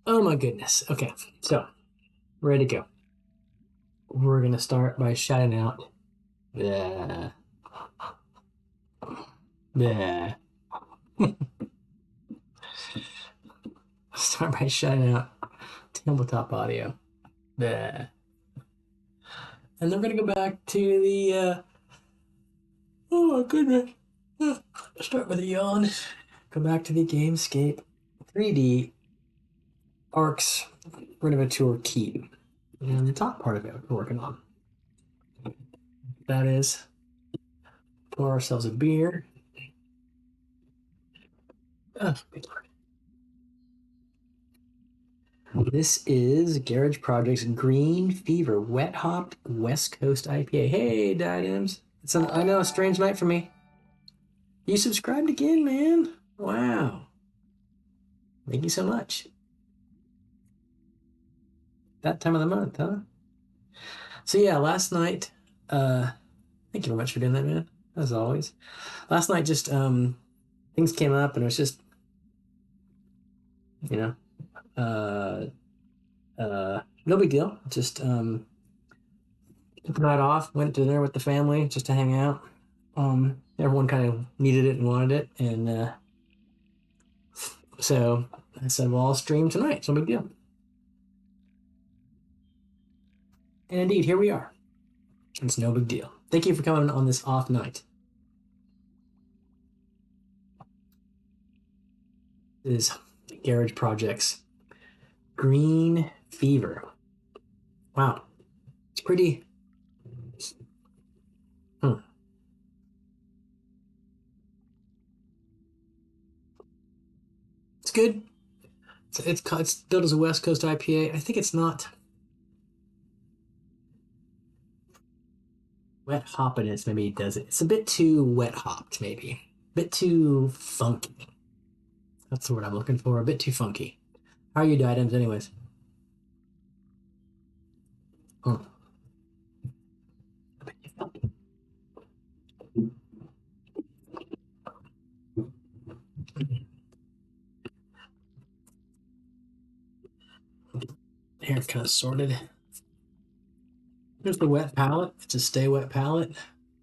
Oh my goodness. Okay, so ready to go. We're gonna start by shouting out. Yeah. Yeah. Start by shouting out tabletop audio. Yeah. And then we're gonna go back to the. Oh my goodness. Start with a yawn. Go back to the Gamescape 3D Arcs Renovateur Keep. And the top part of it we're working on. That is, pour ourselves a beer. Oh, this is Garage Project's Green Fever Wet Hopped West Coast IPA. Hey, Diadems. I know, a strange night for me. You subscribed again, man. Wow. Thank you so much. That time of the month, huh? So yeah, last night, thank you very much for doing that, man. As always. Last night just things came up and it was just, you know, no big deal. Just took the night off, went to dinner with the family just to hang out. Everyone kind of needed it and wanted it, and so I said, "Well, I'll stream tonight. It's no big deal." And indeed, here we are. It's no big deal. Thank you for coming on this off night. This is Garage Projects Green Fever. Wow, it's pretty. Hmm. It's good. It's built as a West Coast IPA. I think it's not wet hoppiness. Maybe it does it. It's a bit too wet hopped. Maybe a bit too funky. That's the word I'm looking for. A bit too funky. How are you, Diadems, anyways? Hmm. Here, kind of sorted. There's the wet palette. It's a stay wet palette.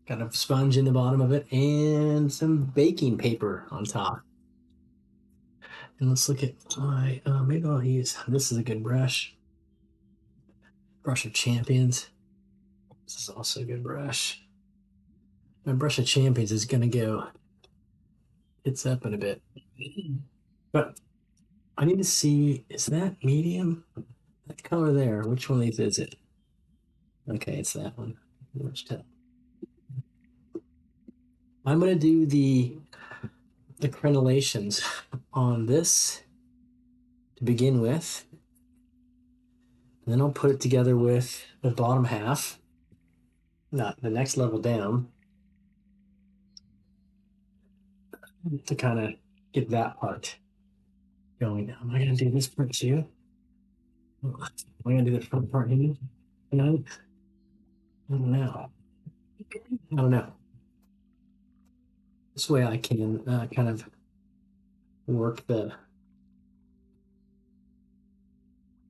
Got a sponge in the bottom of it and some baking paper on top. And let's look at my, maybe I'll use, this is a good brush. Brush of Champions. This is also a good brush. My brush of Champions is going to go, it's up in a bit. But I need to see, is that medium? That color there, which one of these is it? Okay, it's that one. Much tell. I'm going to do the crenellations on this to begin with. And then I'll put it together with the bottom half, not the next level down, to kind of get that part going. Am I going to do this part too? Am I going to do the front part here? No, I don't know. I don't know. This way I can kind of work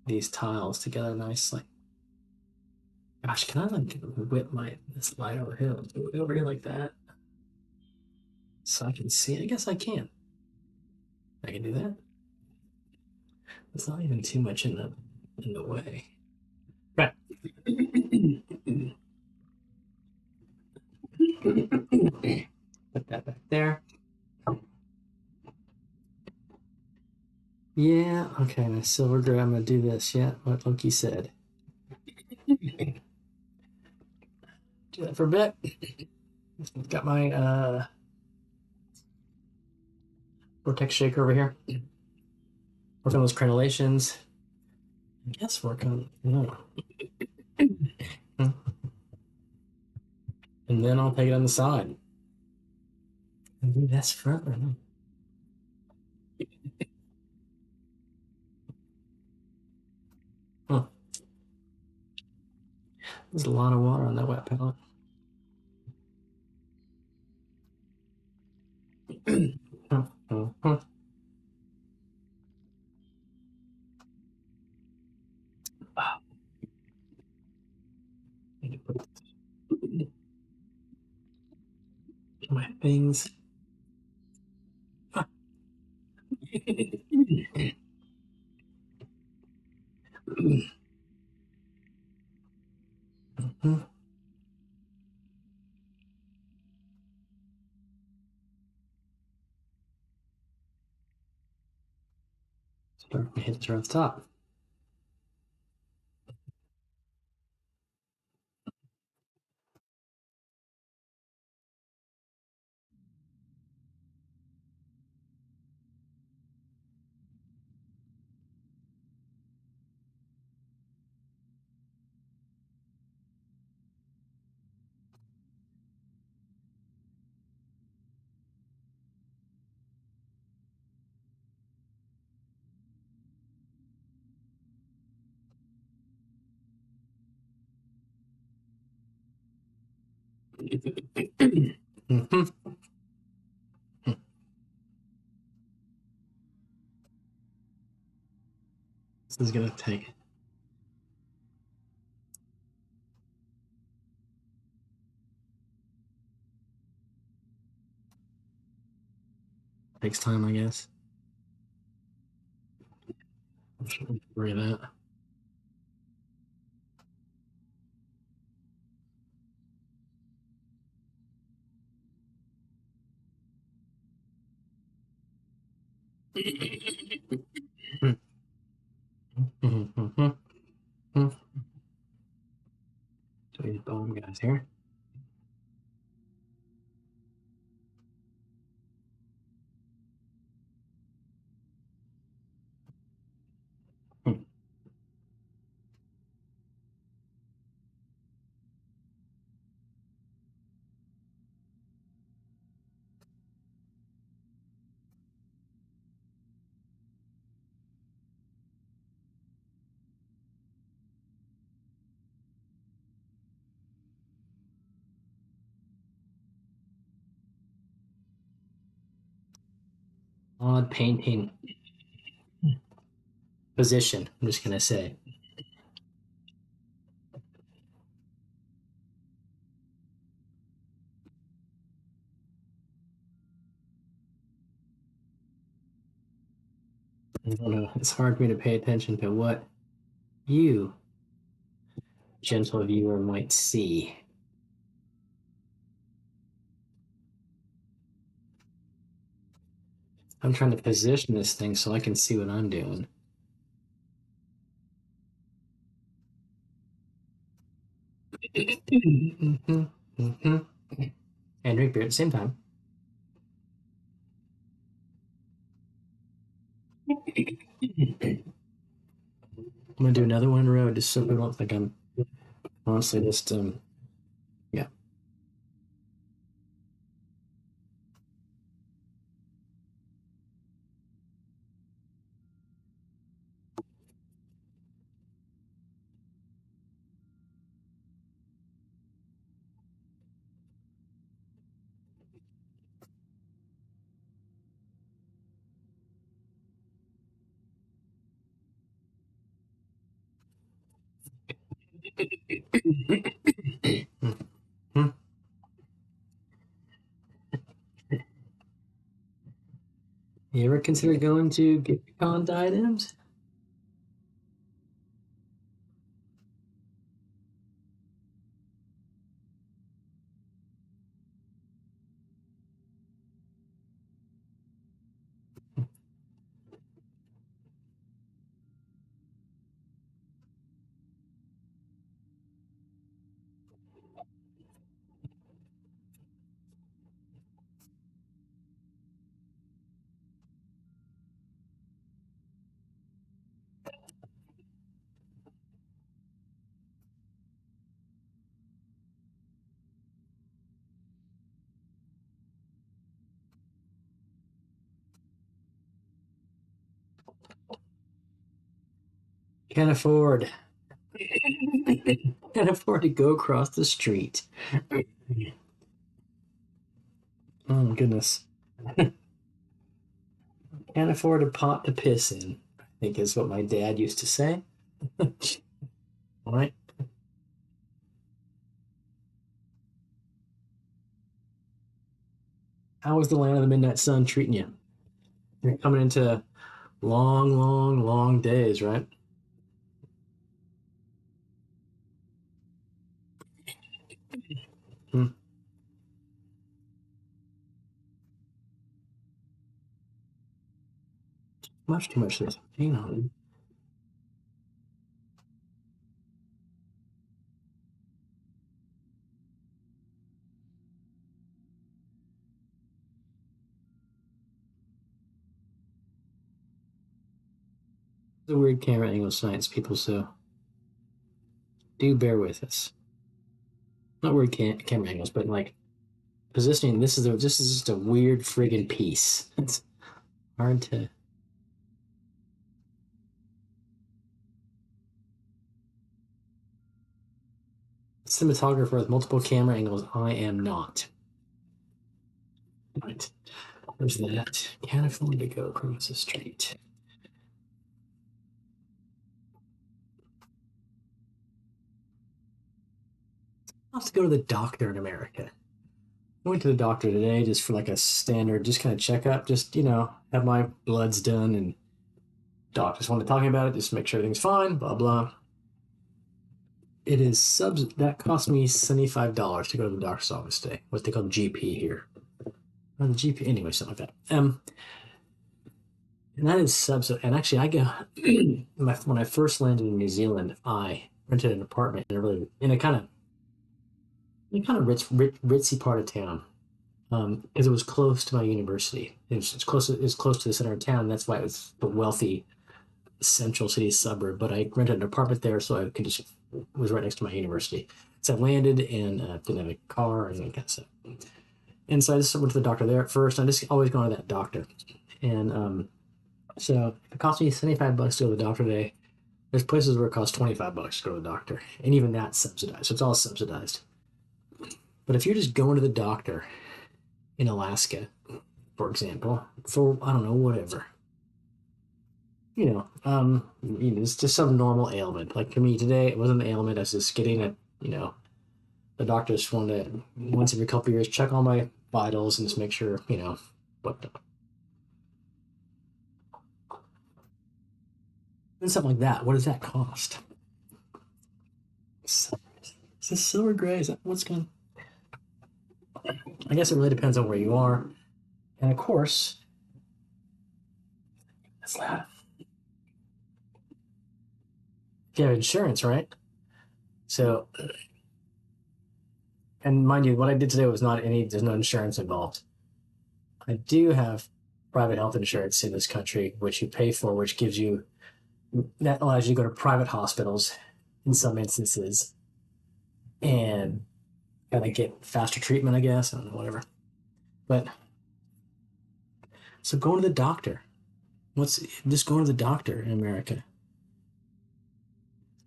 these tiles together nicely. Gosh, can I like whip this light over here, over here like that, so I can see? I guess I can. I can do that. It's not even too much in the way. Right. Put that back there. Yeah, okay, my silver gray, I'm gonna do this. Yeah, what Loki said. Do that for a bit. Got my vortex shaker over here. Work on those crenellations. I guess work on and then I'll take it on the side. Maybe that's front or no? Huh. There's a lot of water on that wet palette. things. Start hit her on the top. Mhm. This is gonna takes time, I guess. Worry that. So these bone guys here. Odd painting position. I'm just gonna say. I don't know. It's hard for me to pay attention to what you, gentle viewer, might see. I'm trying to position this thing so I can see what I'm doing. And drink beer at the same time. I'm gonna do another one in a row just so we don't think I'm honestly just yeah. You ever consider going to get con items? Can't afford. Can't afford to go across the street. Oh my goodness. Can't afford a pot to piss in, I think is what my dad used to say. All right. How is the land of the midnight sun treating you? You're coming into long, long, long days, right? Hmm. Much too much of this. Hang on. It's a weird camera angle science, people, so do bear with us. Not weird camera angles, but like positioning. This is just a weird friggin' piece. It's hard to. Cinematographer with multiple camera angles. I am not. Right. There's that. Can't afford to go across the street. I'll have to go to the doctor in America. I went to the doctor today just for like a standard, just kind of checkup, just, have my bloods done, and doc just wanted to talk about it, just make sure everything's fine, blah, blah. It is that cost me $75 to go to the doctor's office today, what they call the GP here. Or the GP, anyway, something like that. And that is and actually, I go, when I first landed in New Zealand, I rented an apartment in a kind of ritzy part of town, because it was close to my university. It was close to the center of town. That's why it was the wealthy central city suburb. But I rented an apartment there, so I could just was right next to my university. So I landed and didn't have a car and that kind of stuff. And so I just went to the doctor there at first. I just always gone to that doctor, and so it cost me $75 to go to the doctor today. There's places where it costs $25 to go to the doctor, and even that's subsidized. So it's all subsidized. But if you're just going to the doctor in Alaska, for example, for I don't know, whatever, it's just some normal ailment. Like for me today, it wasn't an ailment. I was just getting the doctor just wanted to once every couple of years check all my vitals and just make sure, what and something like that. What does that cost? Is this silver gray? Is that what's going? I guess it really depends on where you are, and of course, that's loud. If you have insurance, right? So, and mind you, what I did today was not any. There's no insurance involved. I do have private health insurance in this country, which you pay for, which gives you that allows you to go to private hospitals in some instances and kind of get faster treatment, I guess. I don't know, whatever. But so going to the doctor. What's just going to the doctor in America?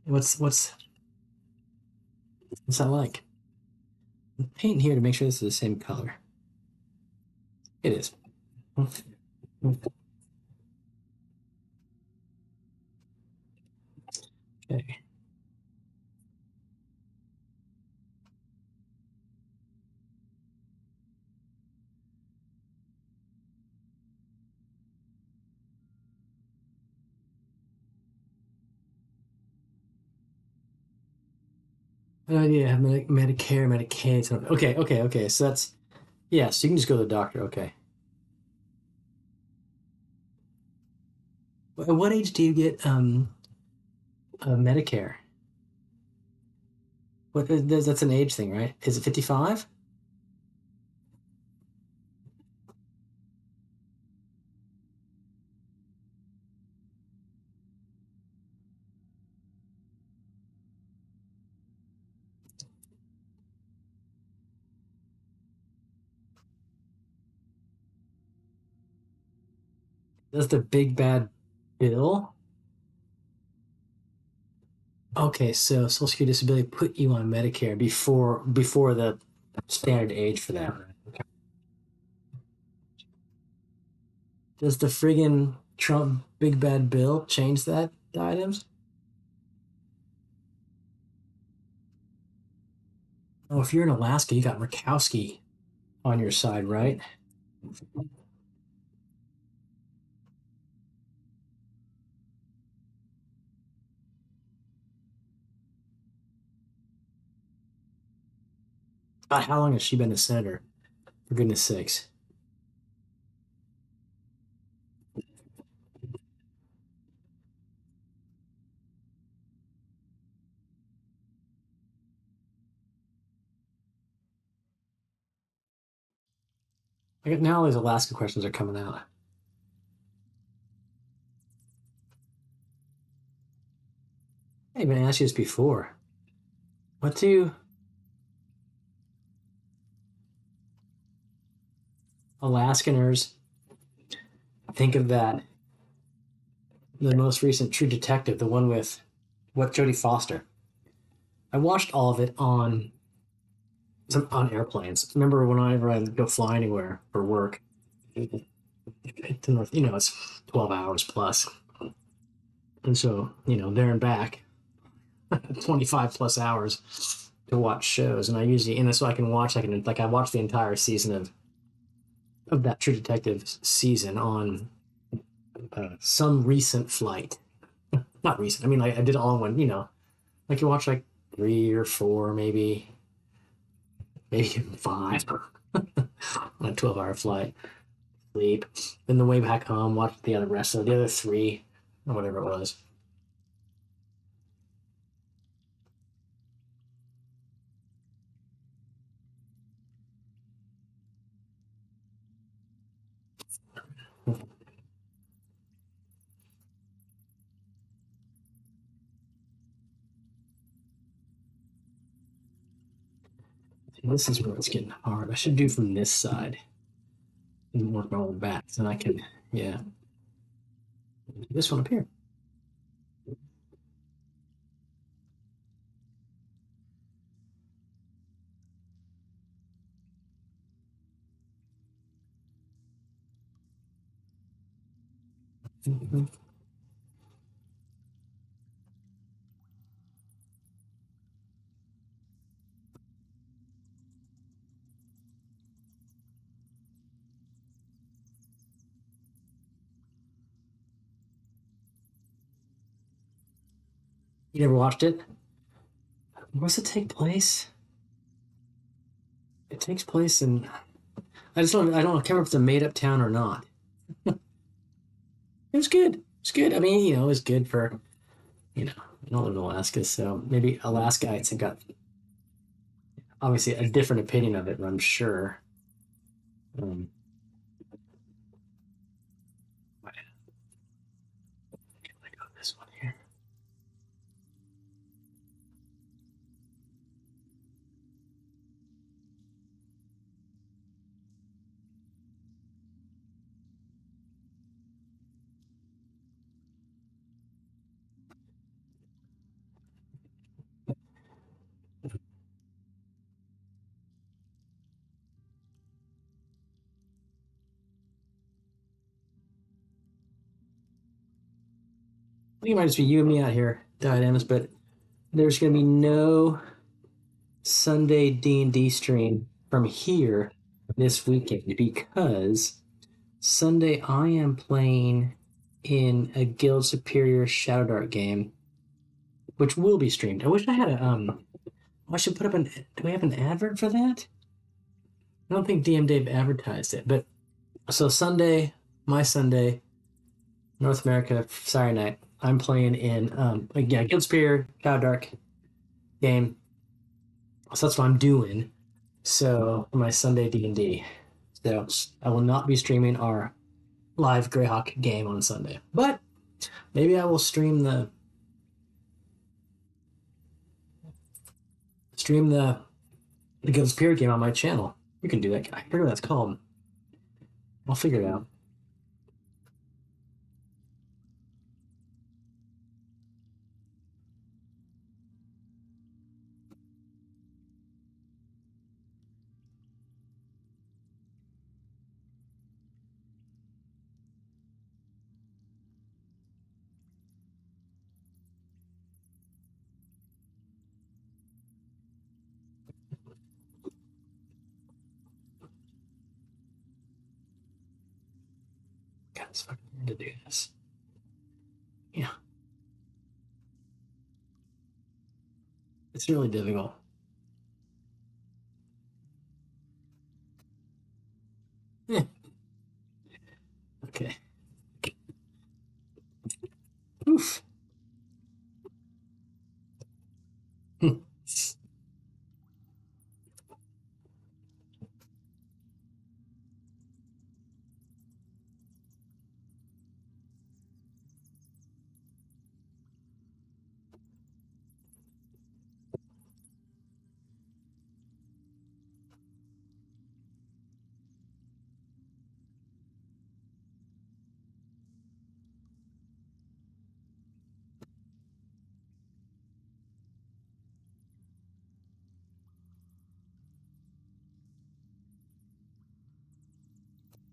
What's that like? I'm painting here to make sure this is the same color. It is. Okay. Oh yeah, have Medicare, Medicaid. Okay. So that's yeah. So you can just go to the doctor. Okay. At what age do you get Medicare? That's an age thing, right? Is it 55? Does the big bad bill? Okay, so Social Security Disability put you on Medicare before the standard age for that. Does the friggin' Trump big bad bill change that items? Oh, if you're in Alaska, you got Murkowski on your side, right? How long has she been a senator? For goodness sakes. I get now all these Alaska questions are coming out. I even asked you this before. What do Alaskaners think of that? The most recent True Detective, the one with what Jodie Foster. I watched all of it on airplanes. Remember whenever I go fly anywhere for work, to North, it's 12 hours plus, and so there and back, 25 plus hours to watch shows, and I usually so I can watch I watched the entire season of that True Detective season on some recent flight. Not recent. I mean, like I did it all in one. Like you watch like 3 or 4, maybe even 5 on a 12-hour flight. Sleep. Then the way back home, watch the other 3, or whatever it was. This is where it's getting hard. I should do from this side and work my way back. So then I can, yeah, this one up here. You never watched it? Where does it take place? It takes place in. I don't care if it's a made up town or not. It was good. It's good. I mean, it was good for, I don't live in Alaska, so maybe Alaskaites have got obviously a different opinion of it, I'm sure. Um, I got this one here. I think it might just be you and me out here, Dynamis, but there's going to be no Sunday D&D stream from here this weekend because Sunday I am playing in a Guild Superior Shadow Dart game, which will be streamed. I wish I had I should put up do we have an advert for that? I don't think DM Dave advertised it, but so Sunday, my Sunday, North America, Saturday night, I'm playing in Guild Superior Shadow Dart game. So that's what I'm doing. So my Sunday D&D. So I will not be streaming our live Greyhawk game on Sunday, but maybe I will stream the Guild Spirit game on my channel. You can do that. I forget what that's called. I'll figure it out. God, it's fucking hard to do this. Yeah. It's really difficult. Yeah. Okay. Oof.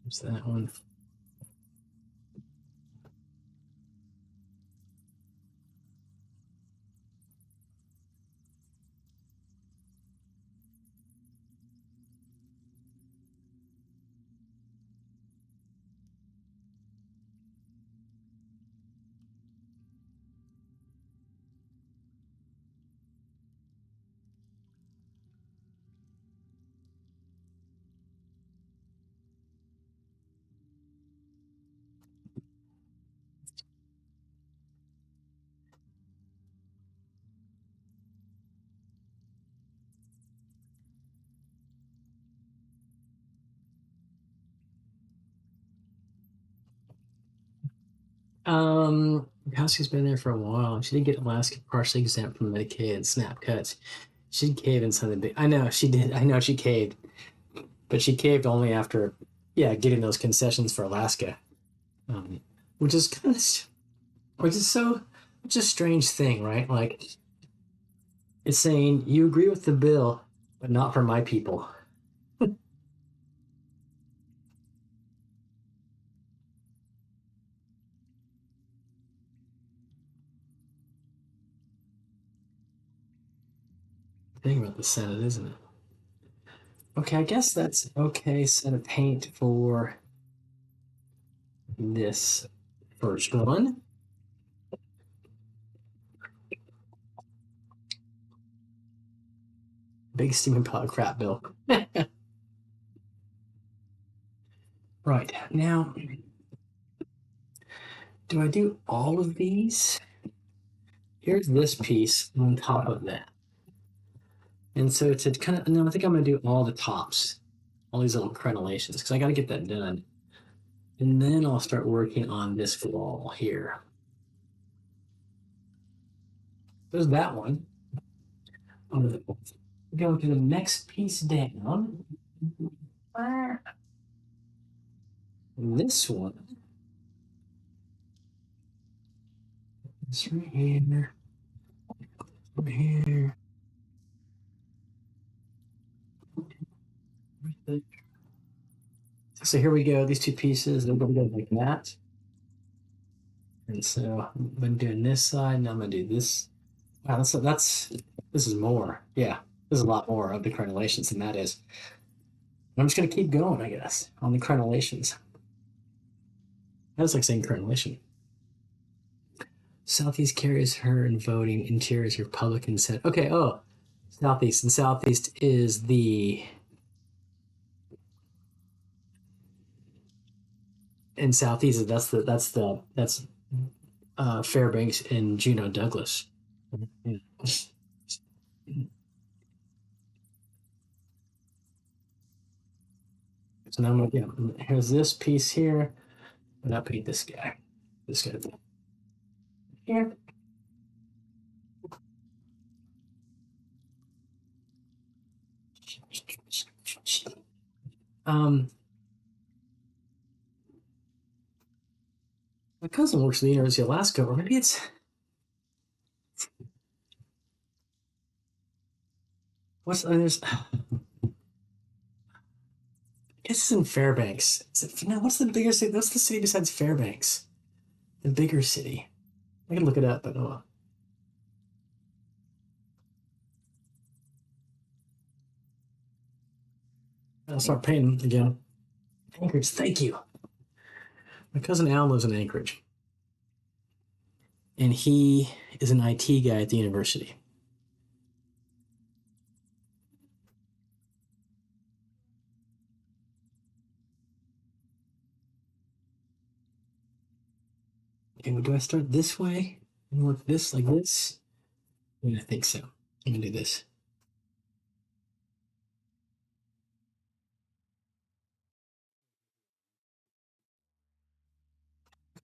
There's that one. Kowski's been there for a while. She did get Alaska partially exempt from Medicaid and SNAP cuts. She caved in something big. I know she did. I know she caved, but she caved only after, yeah, getting those concessions for Alaska, um, which is kind of, which is so, it's a strange thing, right? Like it's saying you agree with the bill, but not for my people. Thing about the Senate, isn't it? Okay, I guess that's okay. Set of paint for this first one. Big steaming pile of crap, Bill. Right now, do I do all of these? Here's this piece on top of that. And so to kind of, no, I think I'm going to do all the tops, all these little crenellations, because I got to get that done. And then I'll start working on this wall here. There's that one. I'm going to go to the next piece down. This one. This right here. Right here. Right there. So here we go. These two pieces, they're going to go like that. And so I'm going to do this side, and I'm going to do this. Wow, this is more. Yeah, there's a lot more of the crenellations than that is. I'm just going to keep going, I guess, on the crenellations. That's like saying crenellation. Southeast carries her in voting. Interior is Republican said. Okay, oh, Southeast. And Southeast is the. And Southeast, that's Fairbanks and Juneau Douglas. Yeah. So now I'm gonna, yeah, here's this piece here, but I'll paint this guy. This guy here. Um, my cousin works at the University of Alaska, or maybe it's what's there's. I guess it's in Fairbanks. Is it, no, what's the bigger city? What's the city besides Fairbanks? The bigger city. I can look it up, but oh, I'll start painting again. Anchorage, thank you. My cousin Al lives in Anchorage, and he is an IT guy at the university. And do I start this way and work this like this? Yeah, I think so. I'm gonna do this.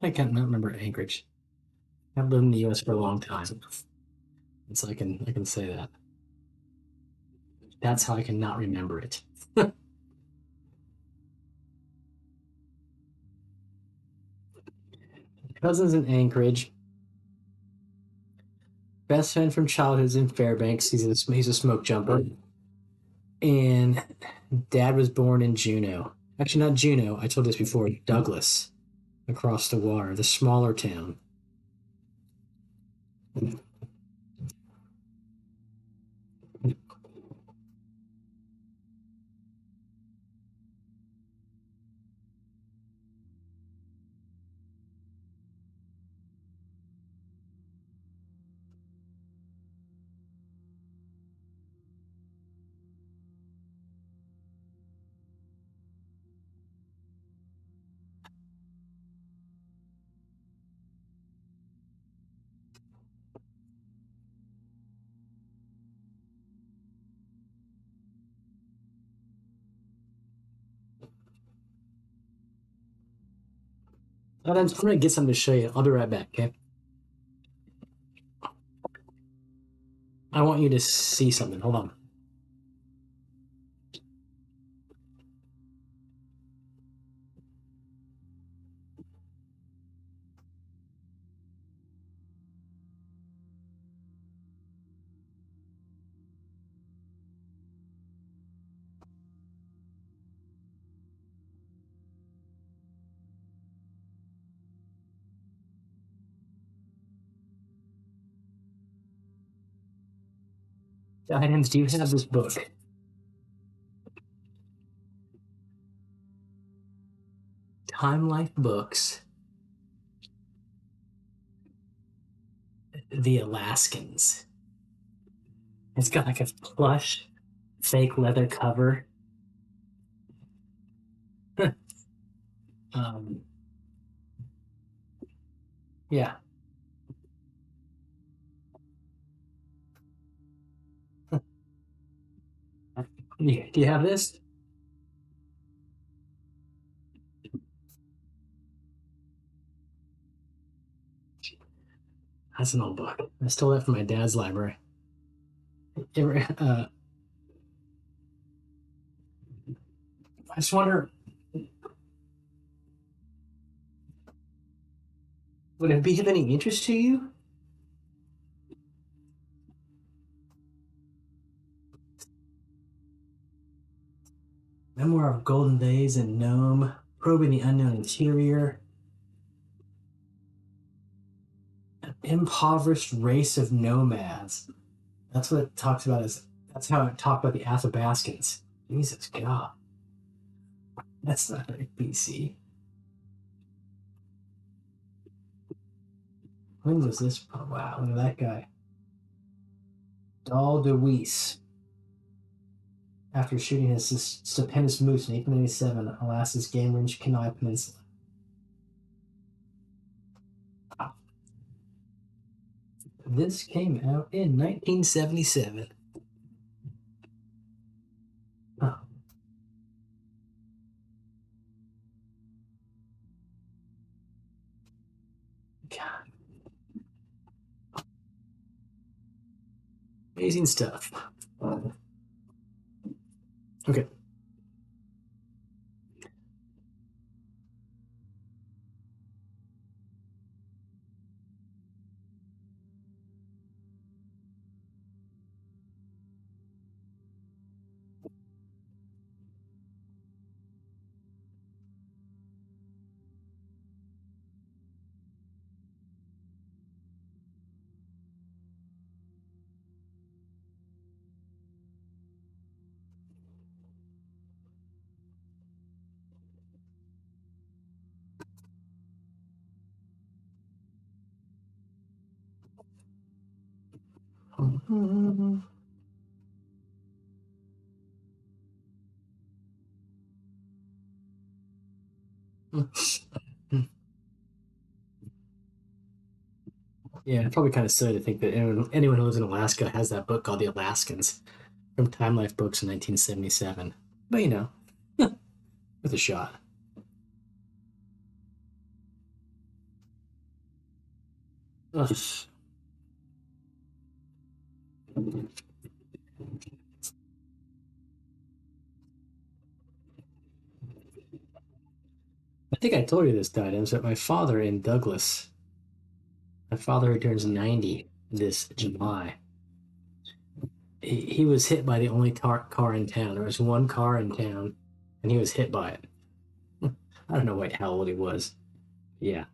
I can't remember Anchorage. I've lived in the U.S. for a long time, and so I can say that. That's how I can not remember it. Cousins in Anchorage. Best friend from childhood is in Fairbanks. He's a smoke jumper, and dad was born in Juneau. Actually, not Juneau. I told this before. Douglas, across the water, the smaller town. I'm gonna get something to show you. I'll be right back. Okay. I want you to see something. Hold on. Guidance, do you have this book? Time Life Books, The Alaskans. It's got like a plush, fake leather cover. um, yeah. Do you have this? That's an old book. I stole that from my dad's library. I just wonder, would it be of any interest to you? Memoir of Golden Days in Nome, Probing the Unknown Interior, an impoverished race of nomads. That's what it talks about. That's how it talked about the Athabascans. Jesus God, that's not very BC. When was this? Oh, wow, look at that guy. Dal DeWeese. After shooting his stupendous moose in 1897 on Alaska's Game Range Kenai Peninsula. This came out in 1977. Oh, God. Amazing stuff. Okay. Yeah, it's probably kind of silly to think that anyone who lives in Alaska has that book called The Alaskans from Time Life Books in 1977. But with a shot. Ugh. I think I told you this, Diadems, but my father who turns 90 this July, he was hit by the only car in town. There was one car in town, and he was hit by it. I don't know how old he was. Yeah.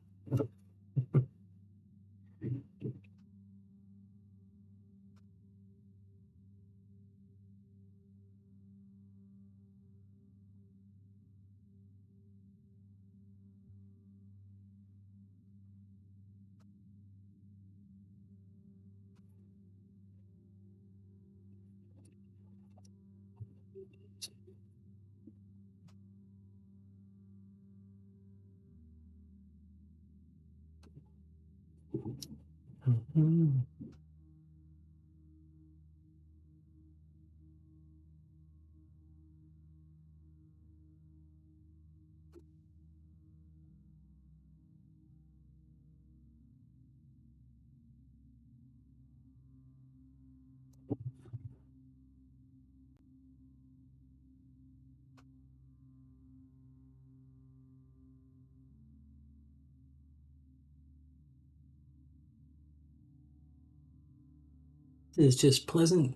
It's just pleasant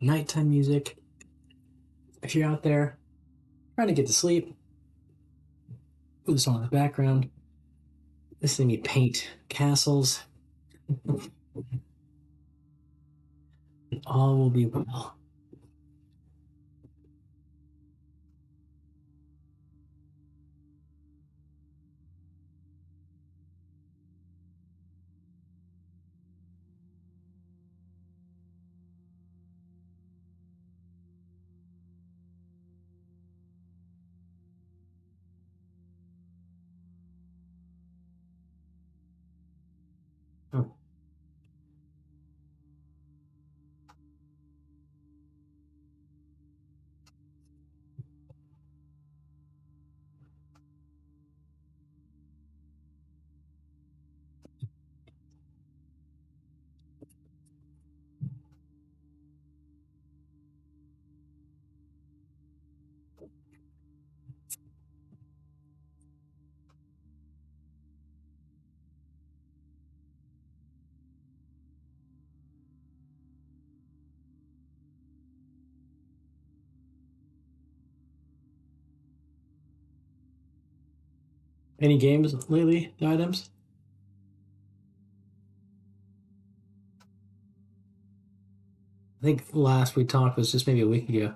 nighttime music. If you're out there trying to get to sleep, put this on in the background, listening to me paint castles, and all will be well. Oh. Any games lately, Diadems? I think last we talked was just maybe a week ago.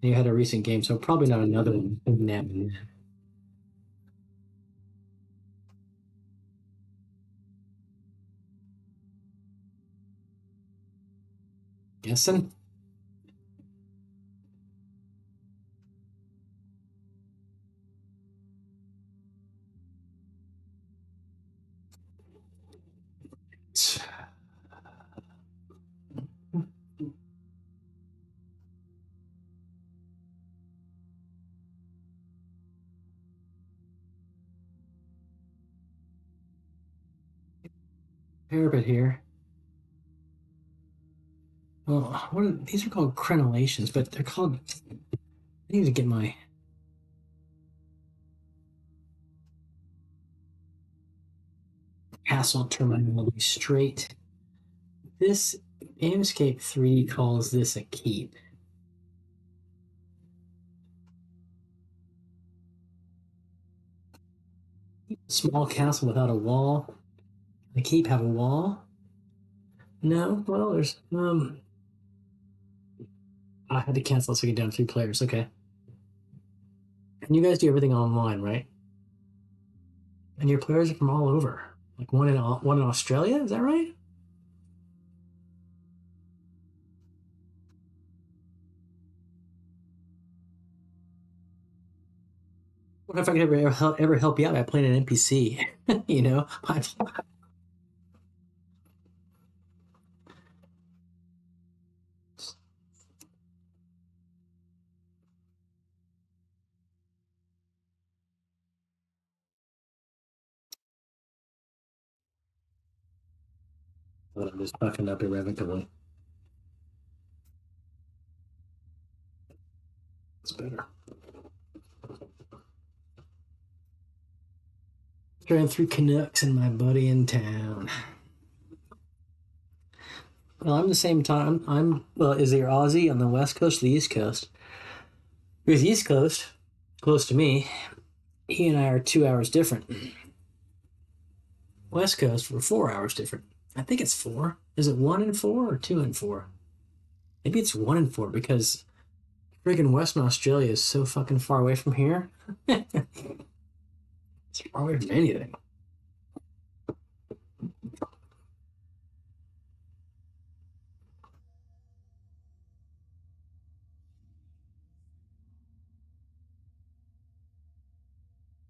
And you had a recent game, so probably not another one. Guessing? Parapet here. Well, these are called crenellations, but they're called. I need to get my castle terminology straight. This Amscape 3 calls this a keep. Small castle without a wall. The keep have a wall? No. Well, there's I had to cancel so we get down 3 players. Okay. And you guys do everything online, right? And your players are from all over. Like one in Australia, is that right? What if I could ever help you out by playing an NPC? You know, I'm just fucking up irrevocably. It's better. Driving through Canucks and my buddy in town. Well, I'm the same time. I'm well. Is there Aussie on the west coast, or the east coast? He's east coast, close to me. He and I are 2 hours different. West coast, we're 4 hours different. I think it's four. Is it 1 and 4 or 2 and 4? Maybe it's 1 and 4 because friggin' Western Australia is so fucking far away from here. It's far away from anything.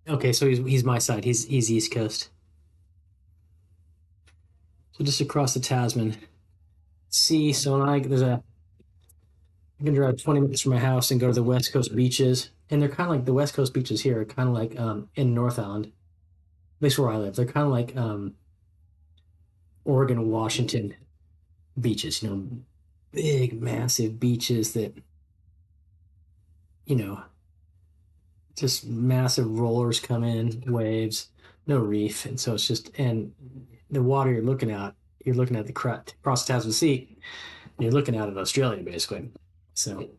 Okay, so he's my side. He's East Coast. So just across the Tasman. See, so when I can drive 20 minutes from my house and go to the West Coast beaches, and they're kind of like the West Coast beaches here are kind of like in North Island, at least where I live. They're kind of like Oregon, Washington beaches. You know, big, massive beaches that you know just massive rollers come in, waves, no reef, and so it's just and the water you're looking at the across the Tasman Sea, and you're looking out at Australia basically. So,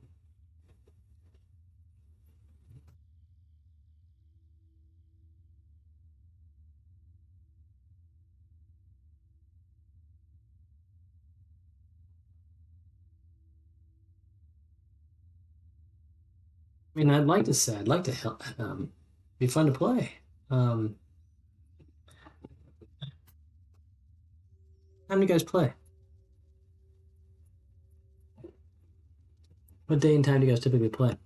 I mean, I'd like to help. Be fun to play. Um, how many guys play? What day and time do you guys typically play?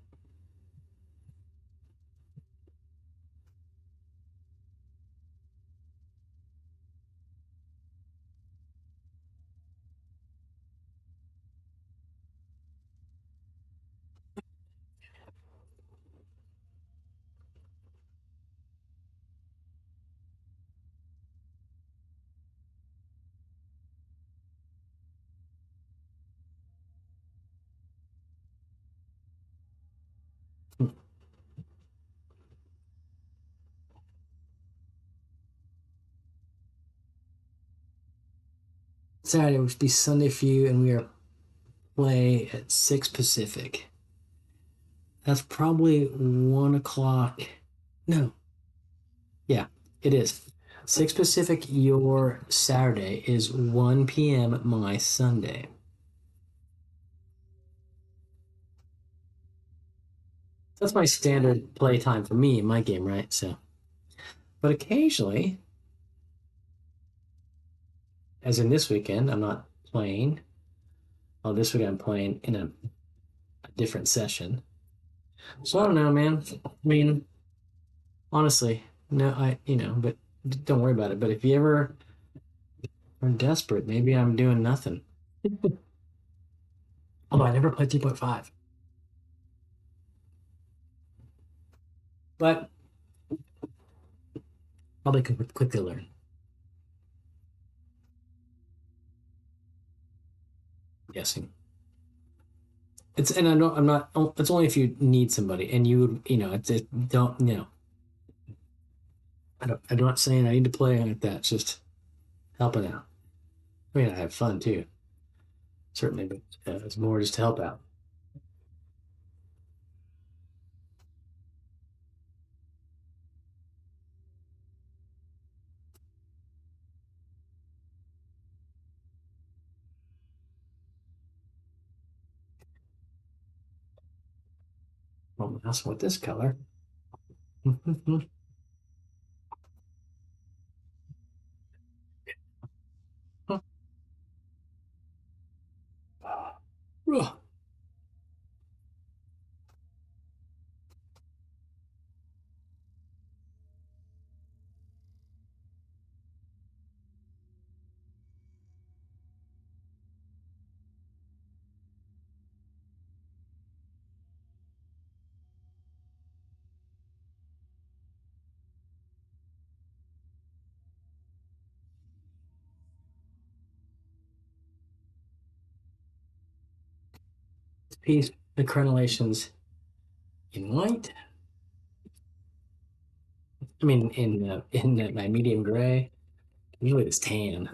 Saturday would be Sunday for you, and we are play at 6 Pacific. That's probably 1 o'clock. No, yeah, it is. 6 Pacific, your Saturday is 1 p.m. my Sunday. That's my standard play time for me in my game, right? So, but occasionally, as in this weekend, I'm not playing. Oh, this weekend I'm playing in a different session. So I don't know, man. I mean, honestly, no, but don't worry about it. But if you ever are desperate, maybe I'm doing nothing. Although I never played 3.5, but probably could quickly learn. I'm guessing it's and I don't. I'm not. It's only if you need somebody, and it don't. I'm not saying I need to play like that. It's just helping out. I mean, I have fun too, certainly, but it's more just to help out. Well, that's what this color. piece the crenellations in white. I mean, in my medium gray. Usually it's tan.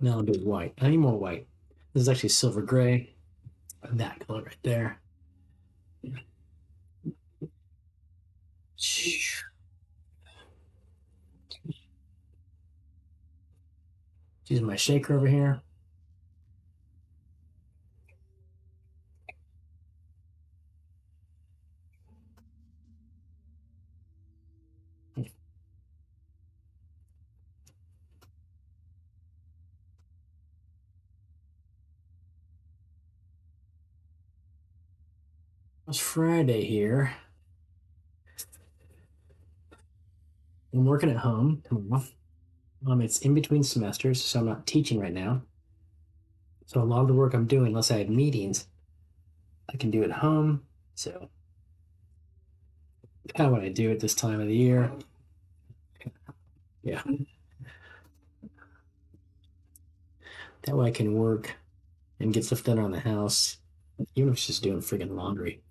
Now I'll do white. I need more white. This is actually silver gray. That color right there. Using my shaker over here. It's Friday here. I'm working at home tomorrow. It's in between semesters, so I'm not teaching right now. So a lot of the work I'm doing, unless I have meetings, I can do at home. So it's kind of what I do at this time of the year. Yeah. That way I can work and get stuff done around the house, even if it's just doing freaking laundry.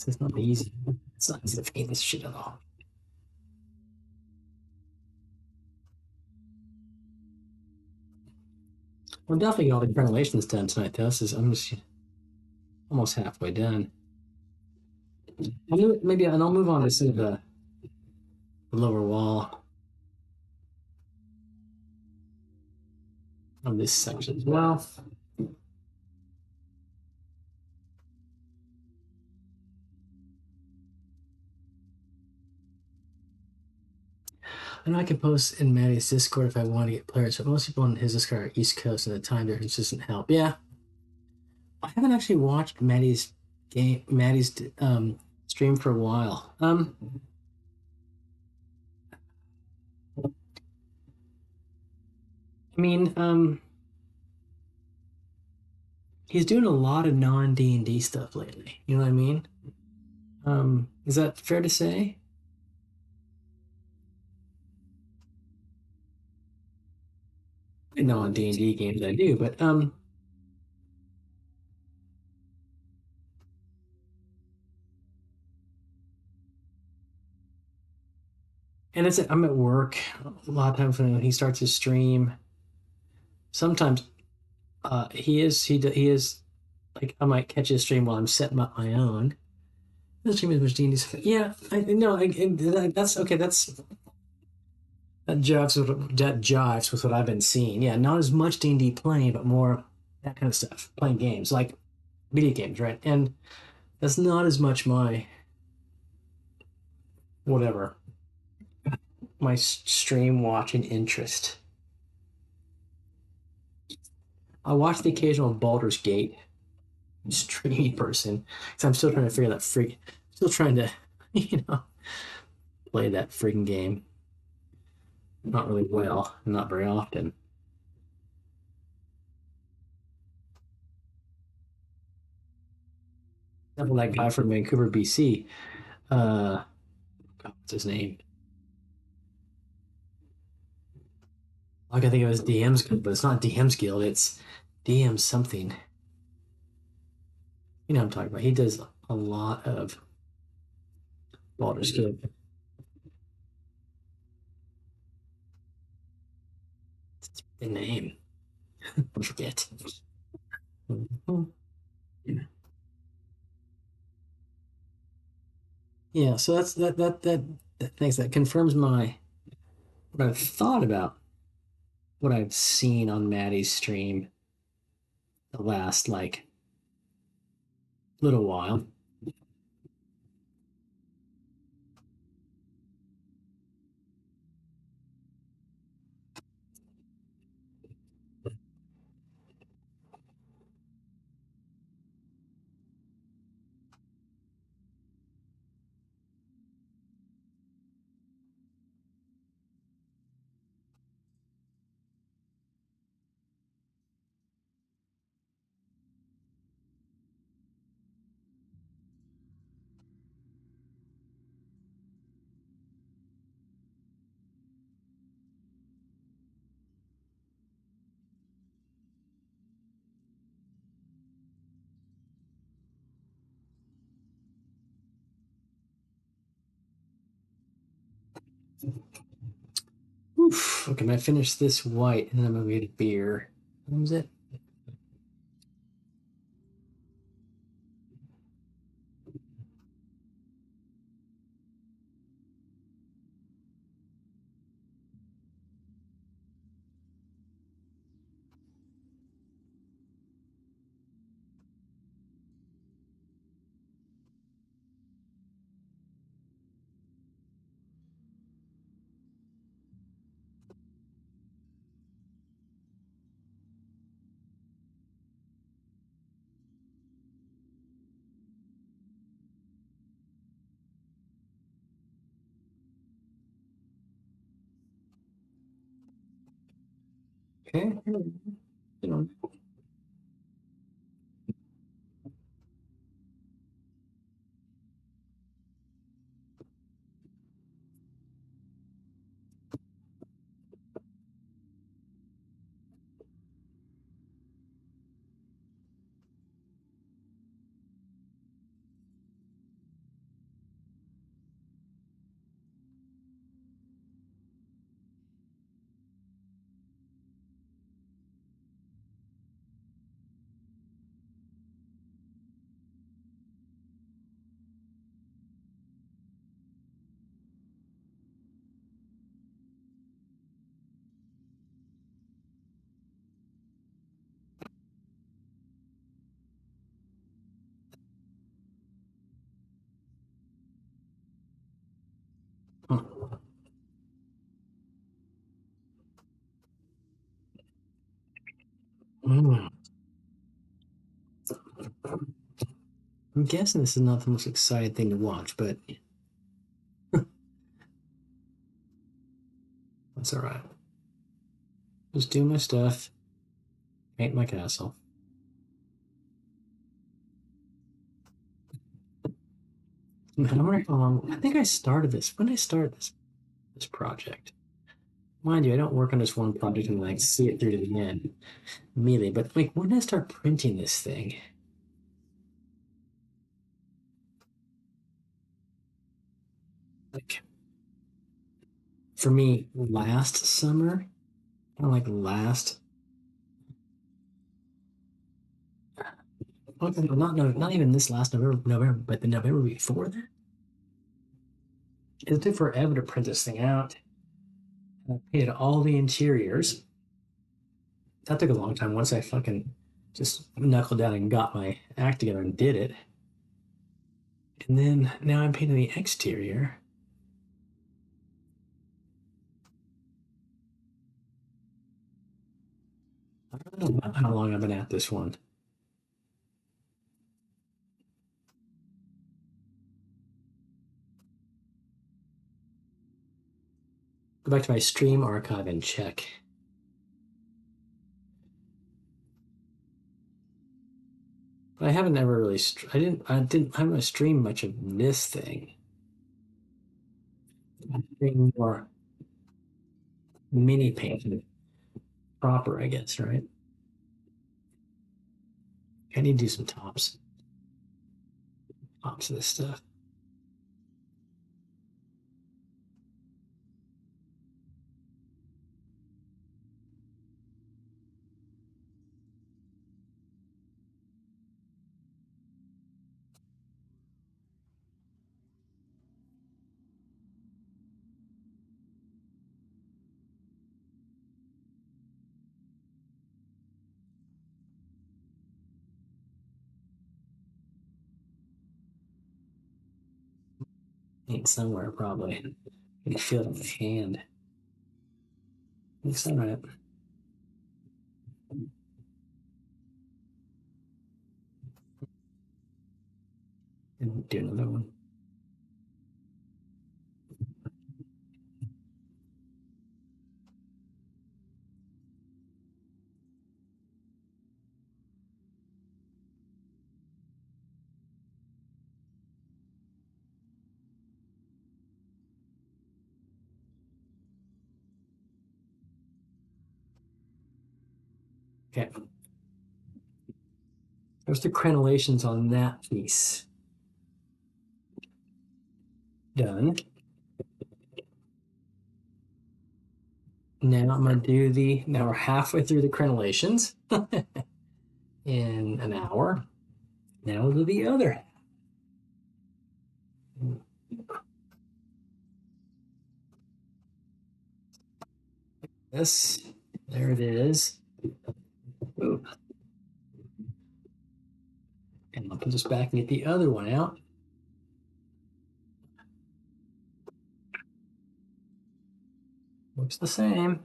It's not easy. It's not easy to paint this shit at all. I'm definitely getting all the crenellations done tonight, though. I'm just almost halfway done. Maybe and I'll move on to some of the lower wall of this section as well. I know I can post in Maddie's Discord if I want to get players, but most people on his Discord are East Coast, and the time difference doesn't help. Yeah, I haven't actually watched Maddie's stream for a while. I mean, he's doing a lot of non D&D stuff lately. You know what I mean? Is that fair to say? Non D&D games I do, but and I'm at work a lot of times when he starts his stream. Sometimes he is like I might catch his stream while I'm setting up my own. The stream is much D&D stuff. Yeah, I know. That's okay. That jives with what I've been seeing. Yeah, not as much D&D playing, but more that kind of stuff. Playing games like video games, right? And that's not as much my whatever my stream watching interest. I watch the occasional Baldur's Gate streaming person because I'm still trying to figure that still trying to play that freaking game. Not really well, not very often. Example, that guy from Vancouver, BC. God, what's his name? I can think of his DM's Guild, but it's not DM's Guild. It's DM something. You know what I'm talking about. He does a lot of Baldur's Gate. The name. I forget. Yeah, so that thanks. That confirms what I've thought about what I've seen on Maddie's stream the last like little while. Oof. Okay, I'm gonna finish this white and then I'm gonna get a beer. What was it? Okay. You know. Huh. Mm. I'm guessing this is not the most exciting thing to watch, but that's all right. Just do my stuff, paint my castle. I wonder how long. I think I started this. When did I start this project? Mind you, I don't work on this one project and like see it through to the end immediately. But like, when did I start printing this thing? Like for me, last summer, kind of like last. Well, not no, not even this last November, but the November before that. It took forever to print this thing out. I painted all the interiors. That took a long time. Once I fucking just knuckled down and got my act together and did it, and then now I'm painting the exterior. I don't know how long I've been at this one. Go back to my stream archive and check. But I haven't ever really. I haven't streamed much of this thing. I'm doing more mini painting proper, I guess, right? I need to do some tops of this stuff. Ain't somewhere probably. I can feel it on my hand. Looks all right. And do another one. Okay. There's the crenellations on that piece. Done. Now I'm going to do now we're halfway through the crenellations in an hour. Now we'll do the other half. This, there it is. Ooh. And I'll put this back and get the other one out. Looks the same.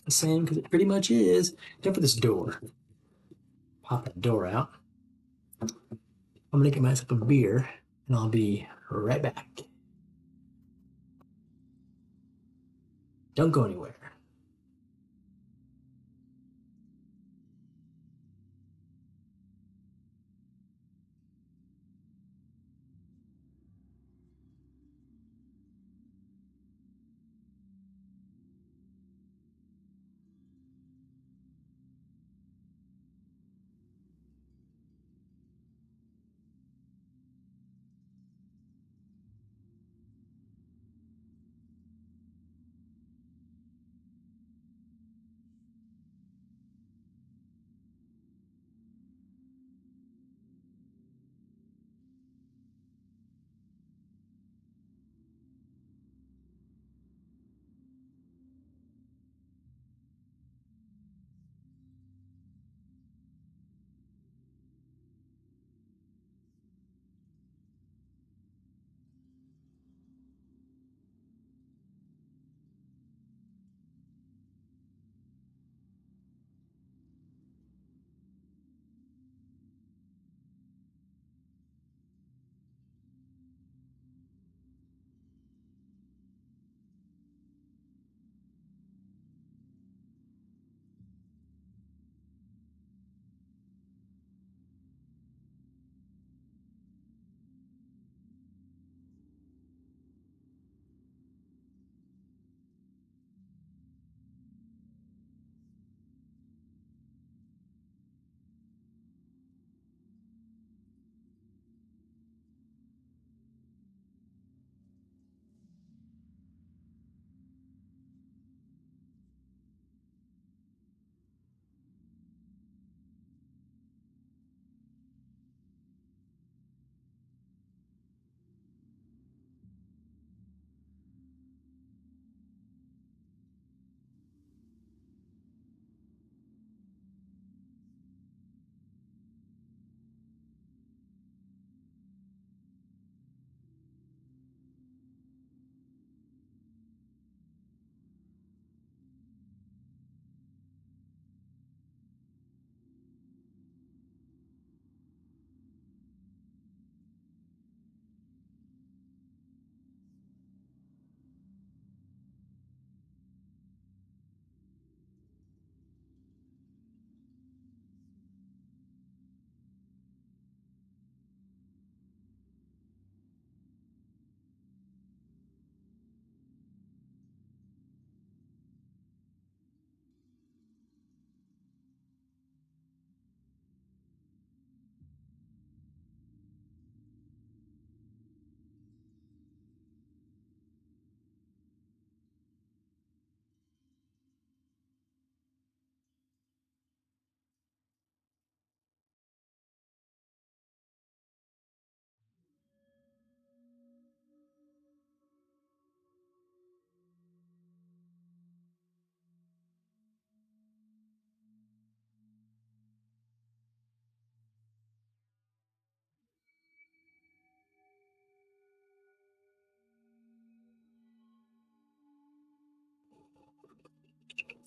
The same because it pretty much is, except for this door. Pop that door out. I'm gonna get myself a beer and I'll be right back. Don't go anywhere.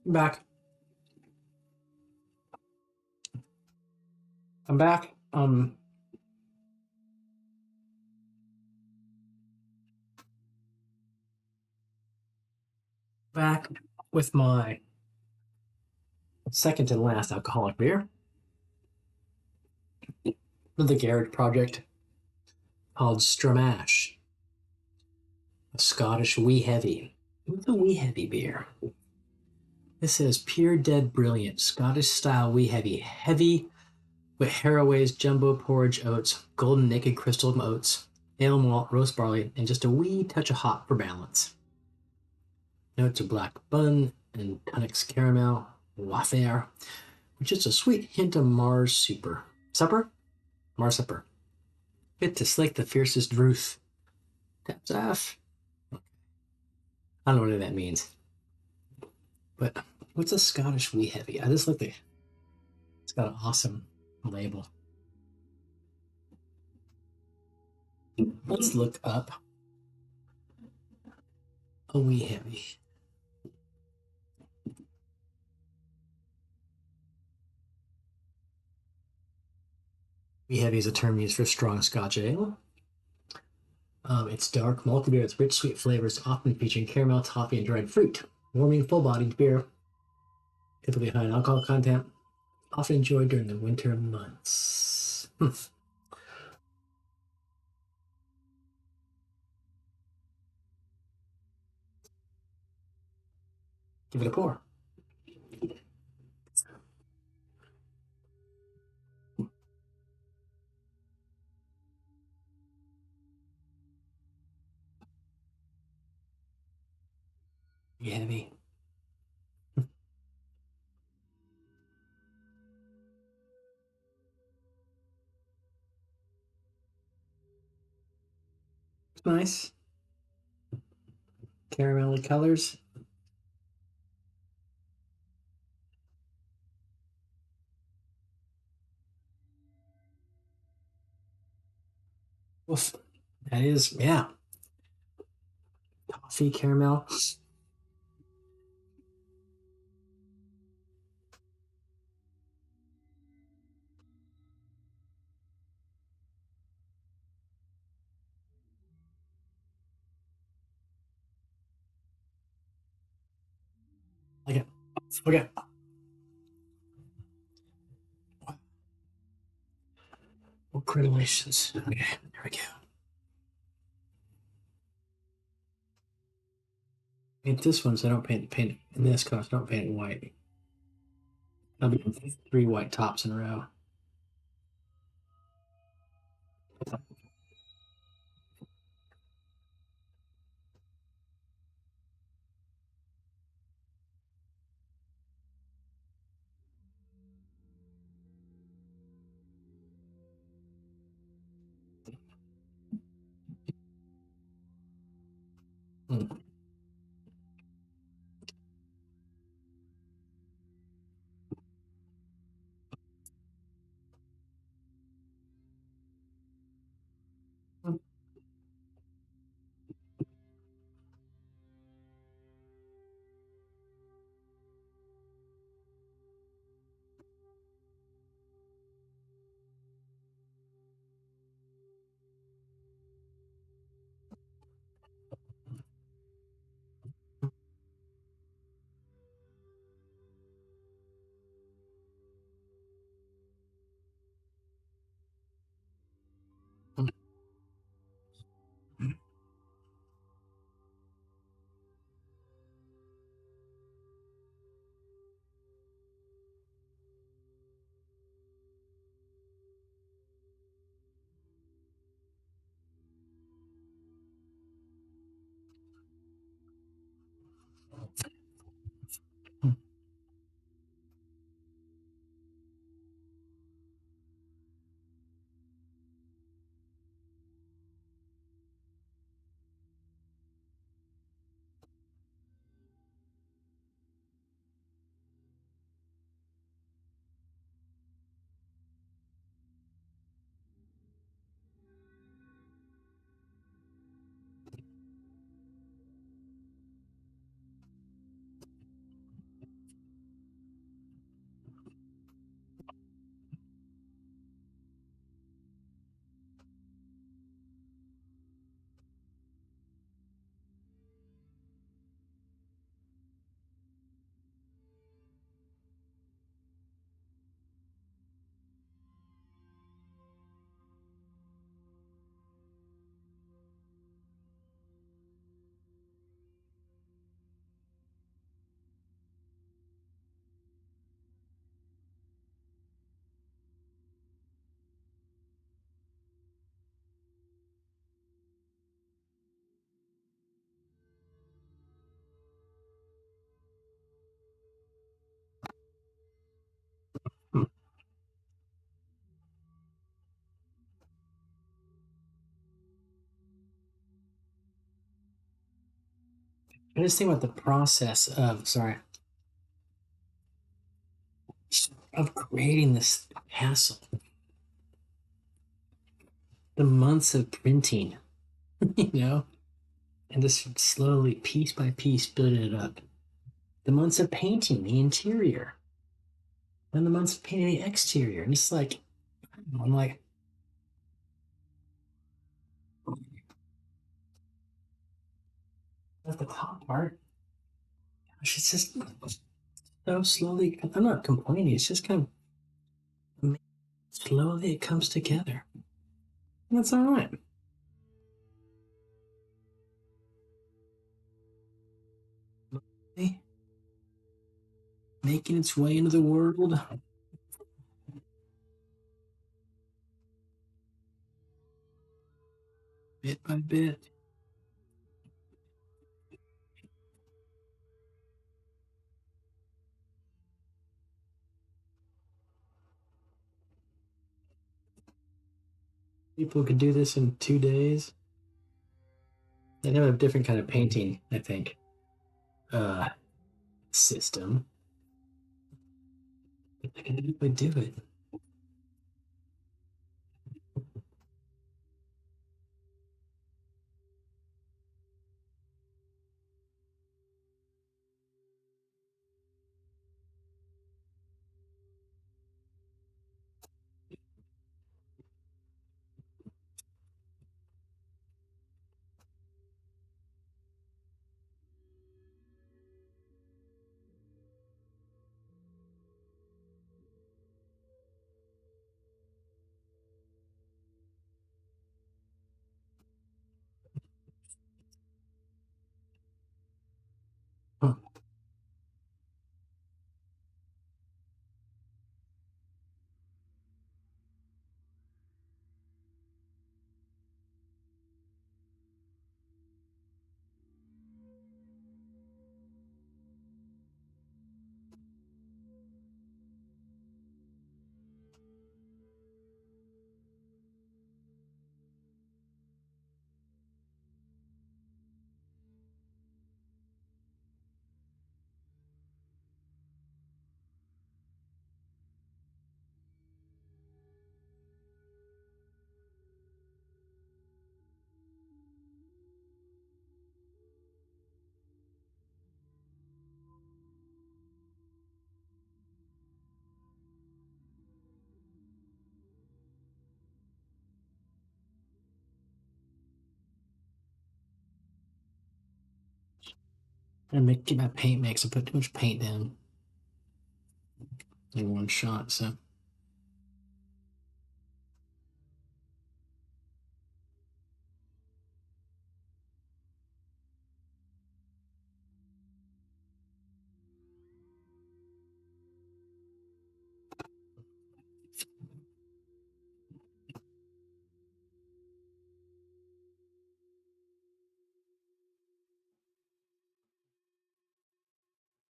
I'm back. I'm back. Back with my second to last alcoholic beer. The garage project called Stramash, a Scottish wee heavy. It's a wee heavy beer. This says Pure Dead Brilliant, Scottish style wee heavy. Heavy with Harroway's jumbo porridge oats, golden naked crystal oats, ale malt, roast barley, and just a wee touch of hop for balance. Notes of black bun and Tunnix caramel, wafer, with just a sweet hint of Mars super. Supper? Mars supper. Fit to slake the fiercest ruth. Taps off. I don't know what that means. But what's a Scottish wee heavy? I just like the. It's got an awesome label. Let's look up a wee heavy. Wee heavy is a term used for strong Scotch ale. It's dark, malty beer with rich, sweet flavors, often featuring caramel, toffee, and dried fruit. Warming, full-bodied beer, typically high in alcohol content, often enjoyed during the winter months. Give it a pour. Be heavy. It's nice. Caramelly colors. Oof. That is, yeah. Toffee caramel. Like it. Okay. Well, congratulations. Okay, there we go. Paint this one so I don't paint in this color, so I don't paint it white. I'll be 3 white tops in a row. Mm. I just think about the process of creating this castle. The months of printing, you know, and just slowly, piece by piece, building it up. The months of painting the interior, and the months of painting the exterior. And it's like, I'm like, at the top part, gosh, it's just so slowly. I'm not complaining. It's just kind of slowly it comes together. And that's all right. Making its way into the world. Bit by bit. People could do this in 2 days. They'd have a different kind of painting, I think, uh, system. But they can really do it. Huh. And get my paint mix. I put too much paint down in one shot. So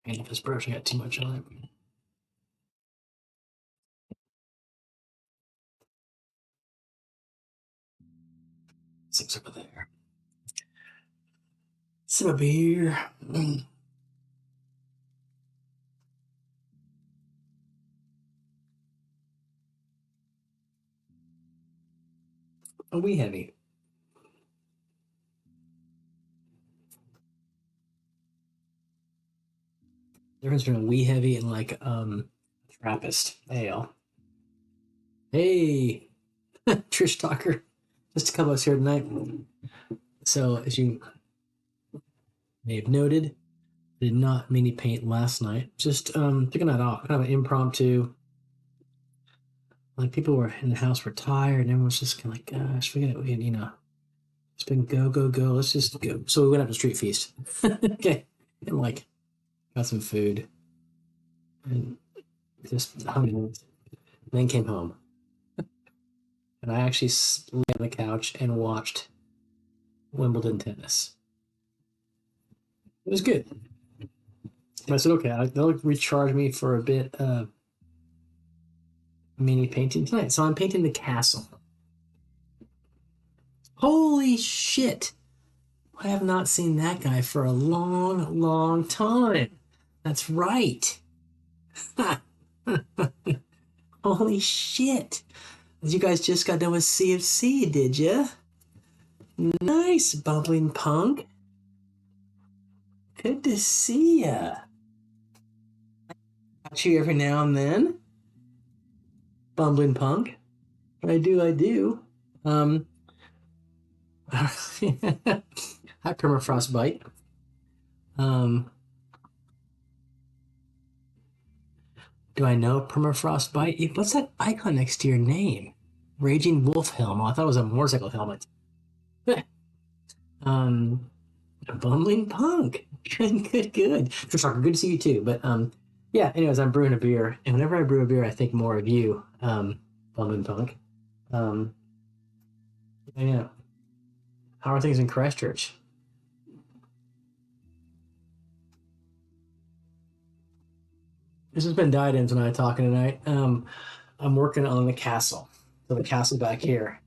and if this brush got too much on it. Six over there. Some over here. Oh, we heavy. Difference between a wee heavy and like Trappist ale. Hey, Trish Talker, just a couple of us here tonight. So as you may have noted, I did not mini paint last night. Just took a night off, kind of an impromptu. Like people were in the house were tired, and everyone's just kind of like, gosh, we got you know, it's been go go go. Let's just go. So we went up to Street Feast. Okay, and like got some food and just hung out. Then came home, and I actually lay on the couch and watched Wimbledon tennis. It was good. And I said, okay, they'll recharge me for a bit of mini painting tonight. So I'm painting the castle. Holy shit! I have not seen that guy for a long, long time. That's right. Holy shit. You guys just got done with CFC, did you? Nice, bubbling punk. Good to see ya. Catch you every now and then. Bumbling punk. I do. Um, Hi, Permafrost Bite. Do I know Permafrost Bite? What's that icon next to your name? Raging Wolf Helm. Oh, I thought it was a motorcycle helmet. um, Bumbling Punk. Good. For sure, good to see you too. But yeah. Anyways, I'm brewing a beer, and whenever I brew a beer, I think more of you, Bumbling Punk. Um, yeah. How are things in Christchurch? This has been Diadems and I talking tonight. I'm working on the castle. So the castle back here.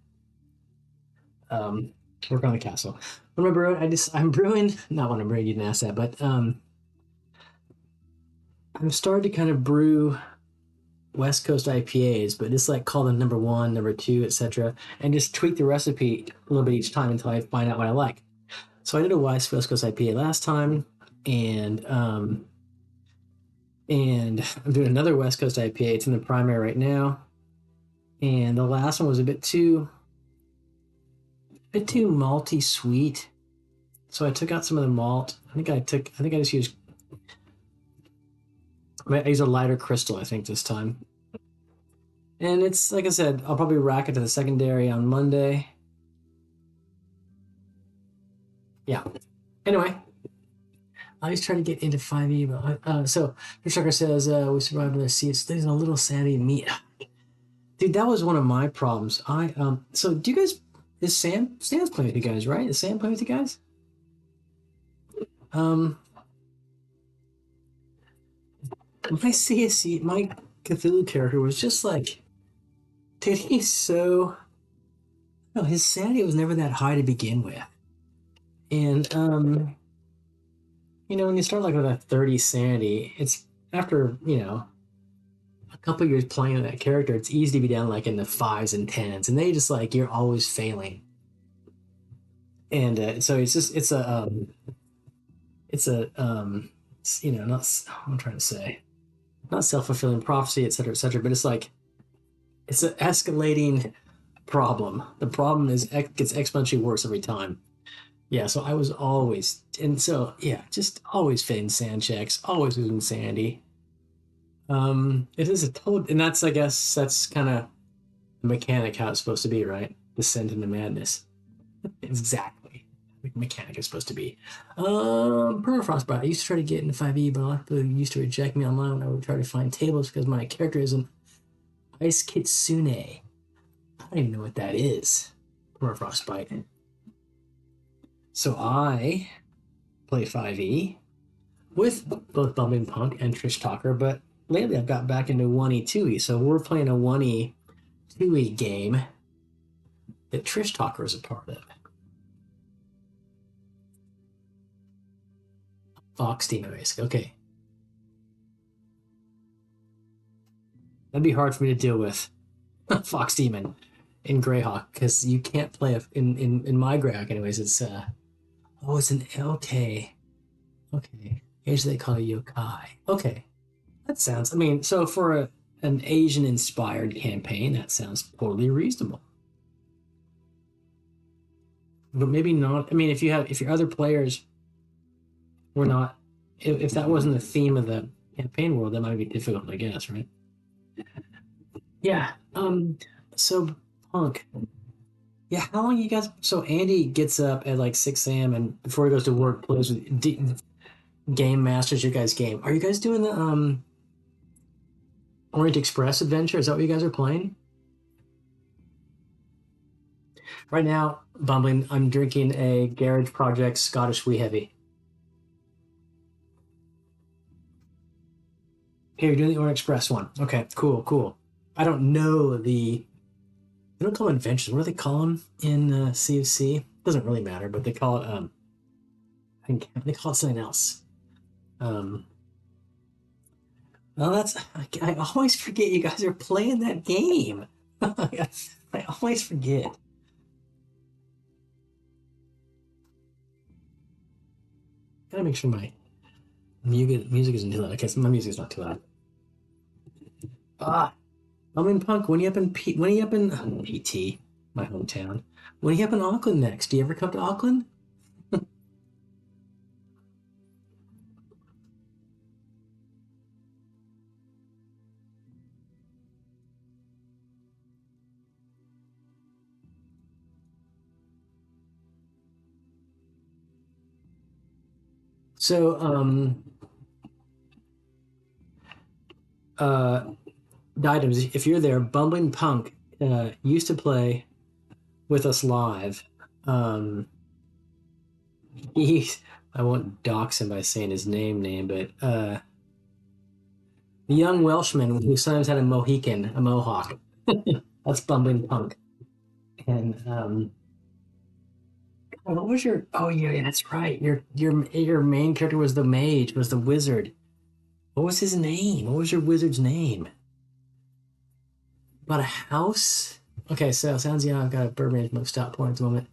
Work on the castle. What am I brewing? I'm brewing. Not what I'm brewing. You didn't ask that, but I'm starting to kind of brew West Coast IPAs, but it's like call them number one, number two, etc., and just tweak the recipe a little bit each time until I find out what I like. So I did a West Coast IPA last time, and I'm doing another West Coast IPA. It's in the primary right now, and the last one was a bit too malty sweet. So I took out some of the malt. I think I just used. I used a lighter crystal, I think, this time. And it's like I said, I'll probably rack it to the secondary on Monday. Yeah. Anyway, I was trying to get into 5e, but so Hitchhiker says we survived the sea. There's a little sandy meat. Dude, that was one of my problems. So do you guys? Is Sam's playing with you guys, right? Is Sam playing with you guys? My CSC, my Cthulhu character was just like, dude, he's so. No, his sanity was never that high to begin with, and when you start like with a 30 sanity, it's after a couple years playing that character, it's easy to be down like in the fives and tens, and they just like you're always failing, and so it's not I'm trying to say not self-fulfilling prophecy, etc., but it's like it's an escalating problem. The problem gets exponentially worse every time. Yeah, so I was always, and so yeah, just always failing sand checks, always losing sandy. It is a total, and I guess that's kind of the mechanic how it's supposed to be, right? Descent into madness. Exactly. The mechanic is supposed to be. Permafrost Bite. I used to try to get into 5e, but a lot of people used to reject me online when I would try to find tables because my character is an Ice Kitsune. I don't even know what that is. Permafrost Bite. So I play 5e with both Bumbling Punk and Trish Talker, but lately I've got back into 1e, 2e. So we're playing a 1e, 2e game that Trish Talker is a part of. Fox Demon, basically. Okay. That'd be hard for me to deal with. Fox Demon in Greyhawk, because you can't play in my Greyhawk anyways. It's it's an okay. Usually they call it yokai. Okay. That sounds, so for an Asian inspired campaign, that sounds totally reasonable. But maybe not. If your other players were not, if that wasn't the theme of the campaign world, that might be difficult, I guess, right? Yeah. So Punk. Yeah, how long you guys? So Andy gets up at like 6 a.m. and before he goes to work, plays with Game Masters. Your guys' game. Are you guys doing the Orient Express adventure? Is that what you guys are playing? Right now, Bumbling, I'm drinking a Garage Project Scottish Wee Heavy. Here, you're doing the Orient Express one. Okay, cool. I don't know they don't call them adventures. What do they call them in CFC? Doesn't really matter, but they call it They call it something else. Um, well, I always forget you guys are playing that game. I always forget. Gotta make sure my music isn't too loud. Okay, so my music is not too loud. Ah, I'm in Punk. When are you up in PT, my hometown? When are you up in Auckland next? Do you ever come to Auckland? So, uh, Didems, if you're there, Bumbling Punk used to play with us live. Um, he's I won't dox him by saying his name, but the young Welshman who sometimes had a mohawk. That's Bumbling Punk. And what was your? Oh yeah, that's right. Your main character was the mage, was the wizard. What was his name? What was your wizard's name? About a house? Okay, so sounds I've got a bourbon aged milk stout pouring at the moment.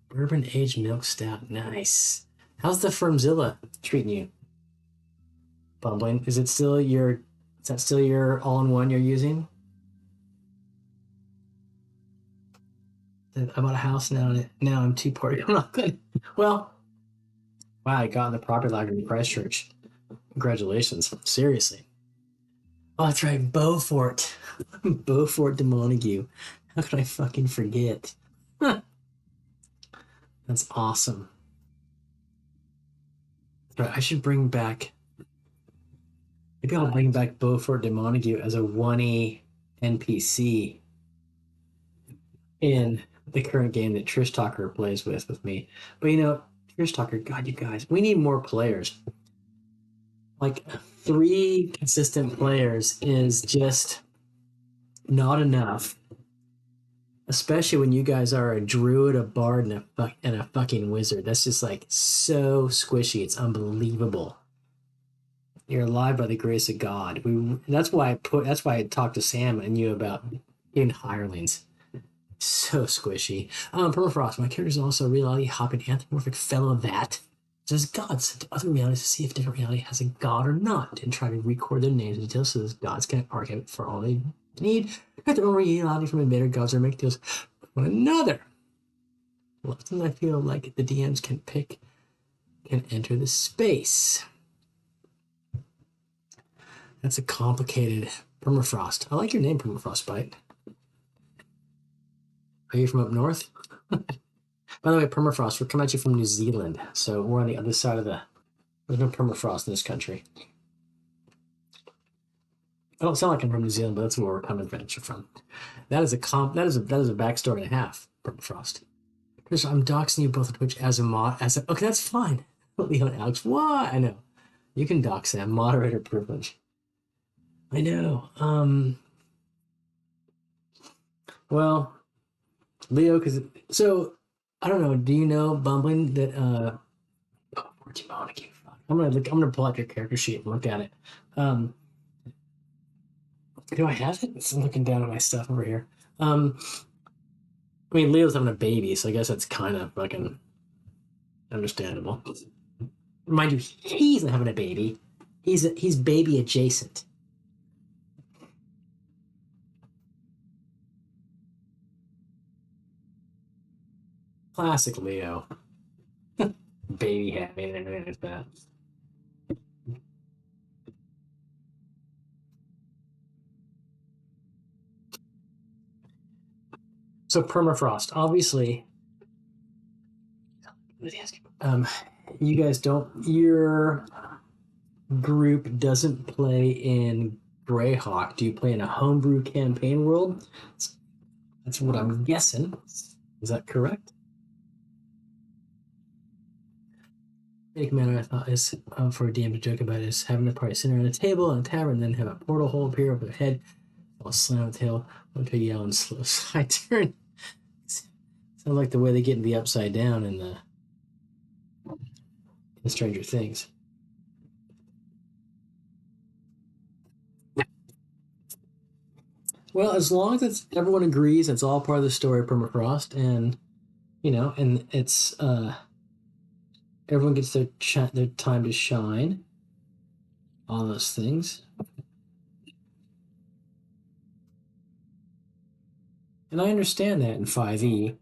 Bourbon aged milk stout, nice. How's the Firmzilla treating you? Bumbling. Is that still your all-in-one you're using? I bought a house now and now I'm two party. I'm not good. Well, wow, I got in the property ladder in Christchurch. Congratulations. Seriously. Oh, that's right. Beaufort. Beaufort de Montague. How could I fucking forget? That's awesome. Right, I should bring back. Maybe I'll bring back Beaufort de Montague as a 1E NPC in the current game that Trish Talker plays with me. But Trish Talker, God, you guys, we need more players. Like 3 consistent players is just not enough, especially when you guys are a druid, a bard, and a fucking wizard. That's just like so squishy. It's unbelievable. You're alive by the grace of God. That's why I talked to Sam and you about in hirelings. So squishy. Permafrost. My character is also a reality hopping anthropomorphic fellow that says gods to other realities to see if different reality has a god or not, and try to record their names and details so those gods can archive it for all they need. Get their own reality from invader gods or make deals with one another. Well, I feel like the DMs can enter the space. That's a complicated Permafrost. I like your name, Permafrost Bite. Are you from up north? By the way, permafrost, we're coming at you from New Zealand, so we're on the other side of there's no permafrost in this country. I don't sound like I'm from New Zealand, but that's where we're coming at you from. That is a backstory and a half, permafrost. I'm doxing you both on Twitch as a mod. Okay, that's fine. Leo and Alex, why? I know. You can dox them. Moderator privilege. I know. Well, Leo, I don't know. Do you know, Bumbling, that I'm gonna pull up your character sheet and look at it. Do I have it? I'm looking down at my stuff over here. I mean, Leo's having a baby, so I guess that's kind of fucking understandable. Mind you, he's not having a baby. He's baby adjacent. Classic Leo. Baby happy. There's that. So permafrost, obviously. You guys don't. Your group doesn't play in Greyhawk. Do you play in a homebrew campaign world? That's what I'm guessing. Is that correct? Fake manner I thought is for a DM to joke about is having the party sit around a table in a tavern, and then have a portal hole appear over their head. I'll slam the tail, to yell and slow side turn. Sounds like the way they get in the upside down in the in Stranger Things. Well, as long as everyone agrees it's all part of the story of permafrost, and and it's everyone gets their time to shine, all those things. And I understand that in 5e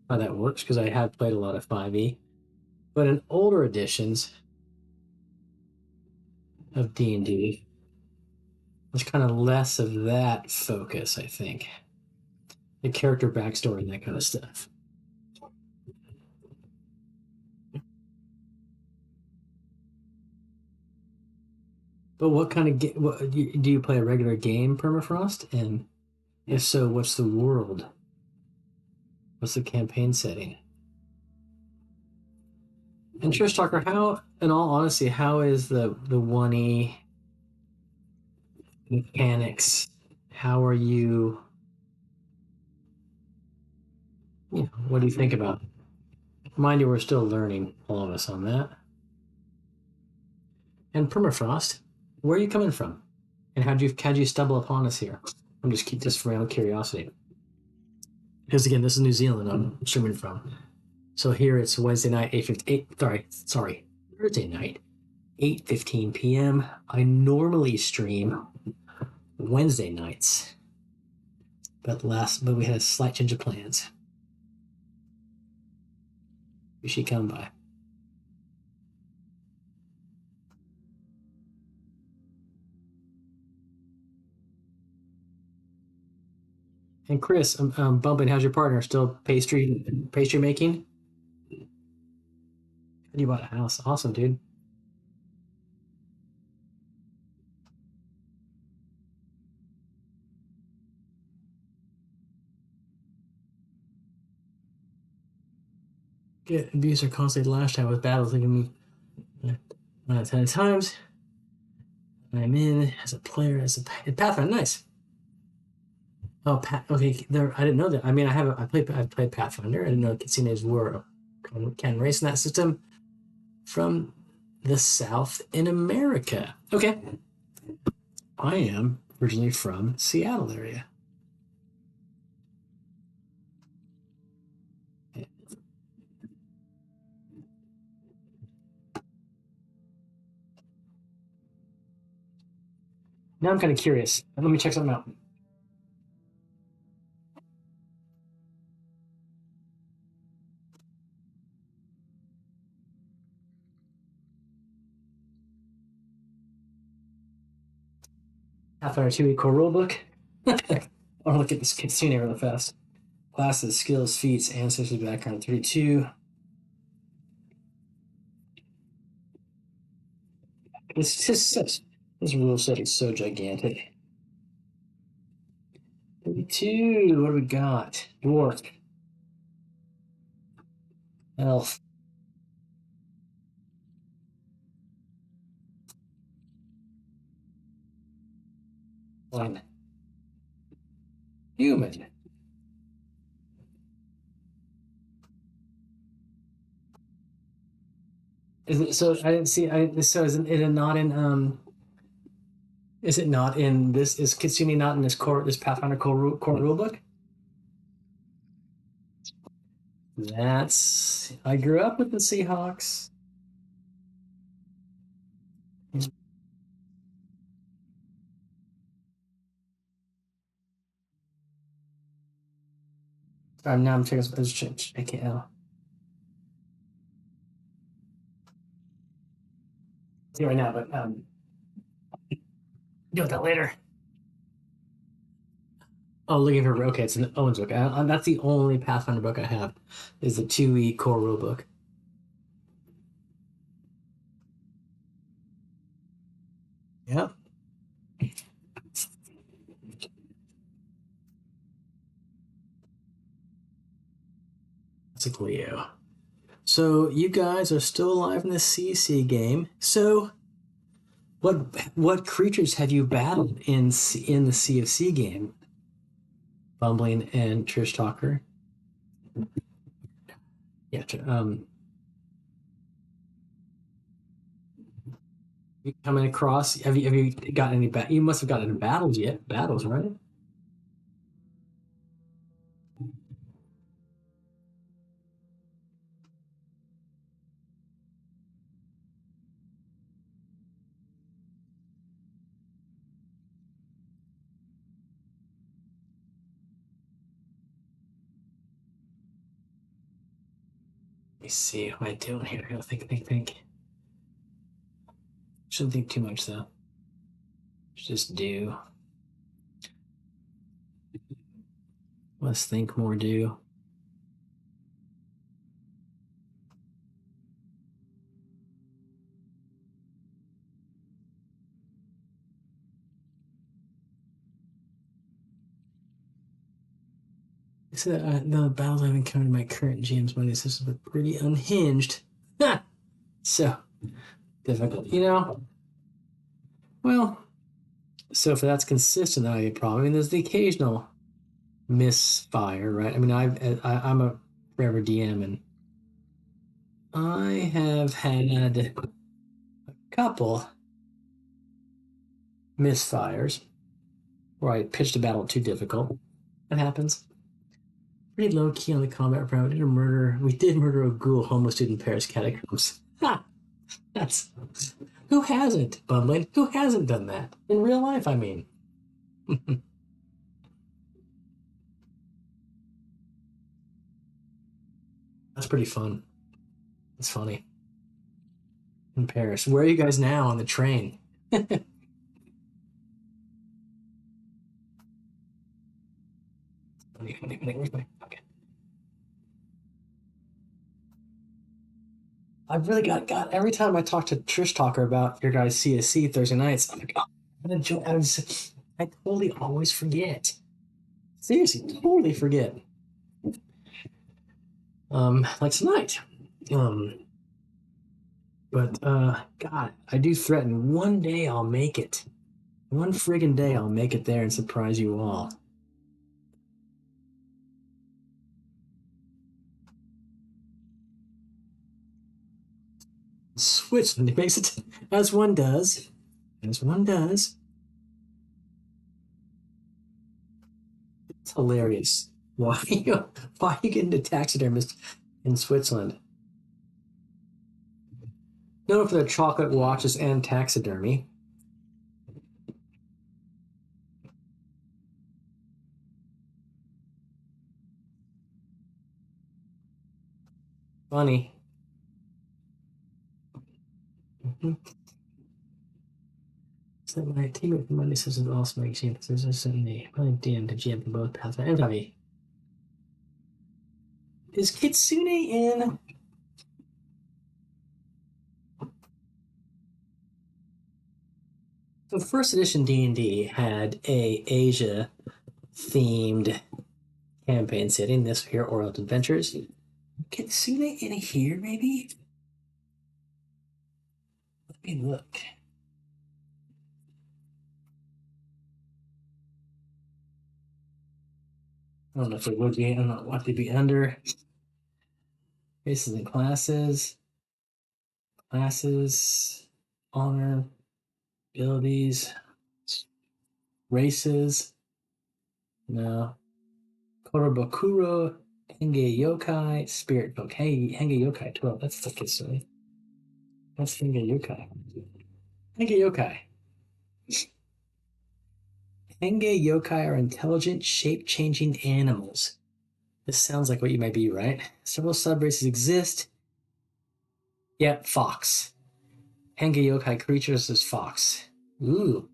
how that works because I have played a lot of 5e. But in older editions of D&D, there's kind of less of that focus, I think. The character backstory and that kind of stuff. But what kind of do you play a regular game, Permafrost? And if so, what's the world? What's the campaign setting? And Trish Talker, how, in all honesty, how is the 1E mechanics? How are you? What do you think about? Mind you, we're still learning, all of us, on that. And Permafrost, where are you coming from? And how'd you stumble upon us here? I'm just for my own curiosity. Because again, this is New Zealand I'm streaming from. So here it's Wednesday night, 8:58. Sorry, Thursday night, 8:15 p.m. I normally stream Wednesday nights, but we had a slight change of plans. You should come by. And Chris, I'm bumping. How's your partner? Still pastry making? You bought a house. Awesome, dude. Get abused or constantly lashed out with battles leaving me 10 times. I'm in as a player, as a Pathfinder. Nice. Oh, okay. There, I didn't know that. I mean, I've played Pathfinder. I didn't know casinos were can race in that system from the South in America. Okay. I am originally from Seattle area. Now I'm kind of curious. Let me check something out. Pathfinder 2 core rulebook. I want to look at this casino really fast. Classes, skills, feats, ancestry, background 32. This rule set is so gigantic. 32. What do we got? Dwarf. Elf. One. Human. Is it, so I didn't see. So is it not in Is it not in this? Is Kitsune not in this Pathfinder core rulebook? That's I grew up with the Seahawks. Now I'm checking this change. AKL. See right now, but deal with that later. Oh, looking for okay, it's an Owens book. That's the only Pathfinder book I have. Is the 2E core rulebook. Yep. That's a Leo. So you guys are still alive in the CC game. So what creatures have you battled in the CFC game? Bumbling and Trish Talker. Yeah. You coming across? Have you gotten any You must have gotten in battles yet? Battles, right? Let me see. What am I doing here? I gotta think. Shouldn't think too much though. Just do. Let's think more. Do. So the battles I've encountered in my current GM's money system are pretty unhinged. So difficult, Well, so if that's consistent, that might be a problem. I mean, there's the occasional misfire, right? I mean, I'm a forever DM, and I have had a couple misfires where I pitched a battle too difficult. That happens. Pretty low key on the combat front. We did murder a ghoul homeless dude in Paris catacombs. Ha! That's who hasn't, Bumbling? Who hasn't done that in real life? I mean, that's pretty fun. It's funny in Paris. Where are you guys now on the train? Funny. Okay. I've really got every time I talk to Trish Talker about your guys' CSC Thursday nights, I'm like, oh, I'm gonna join. I totally always forget. Seriously, totally forget. Like tonight. Um, but God, I do threaten one day I'll make it. One friggin' day I'll make it there and surprise you all. Switzerland makes it as one does. As one does. It's hilarious. Why are you getting a taxidermist in Switzerland? Known for their chocolate watches and taxidermy. Funny. Mm-hmm. So my teammate from Monday says also makes GM positions in the playing DM to GM for both Pathfinder and Fabi. Is Kitsune in? So first edition D&D had a Asia themed campaign setting. This here, Orient Adventures. Kitsune in here, maybe? Let me look. I don't know if it would be. I don't know what to be under. Races and classes. Classes. Honor. Abilities. Races. No. Korobokuro. Henge Yokai. Spirit Book. Hey, Henge Yokai 12. That's the Kitsune. That's Henge Yokai. Henge Yokai. Henge Yokai are intelligent, shape-changing animals. This sounds like what you might be, right? Several subraces exist. Yep, fox. Henge Yokai creatures is fox. Ooh.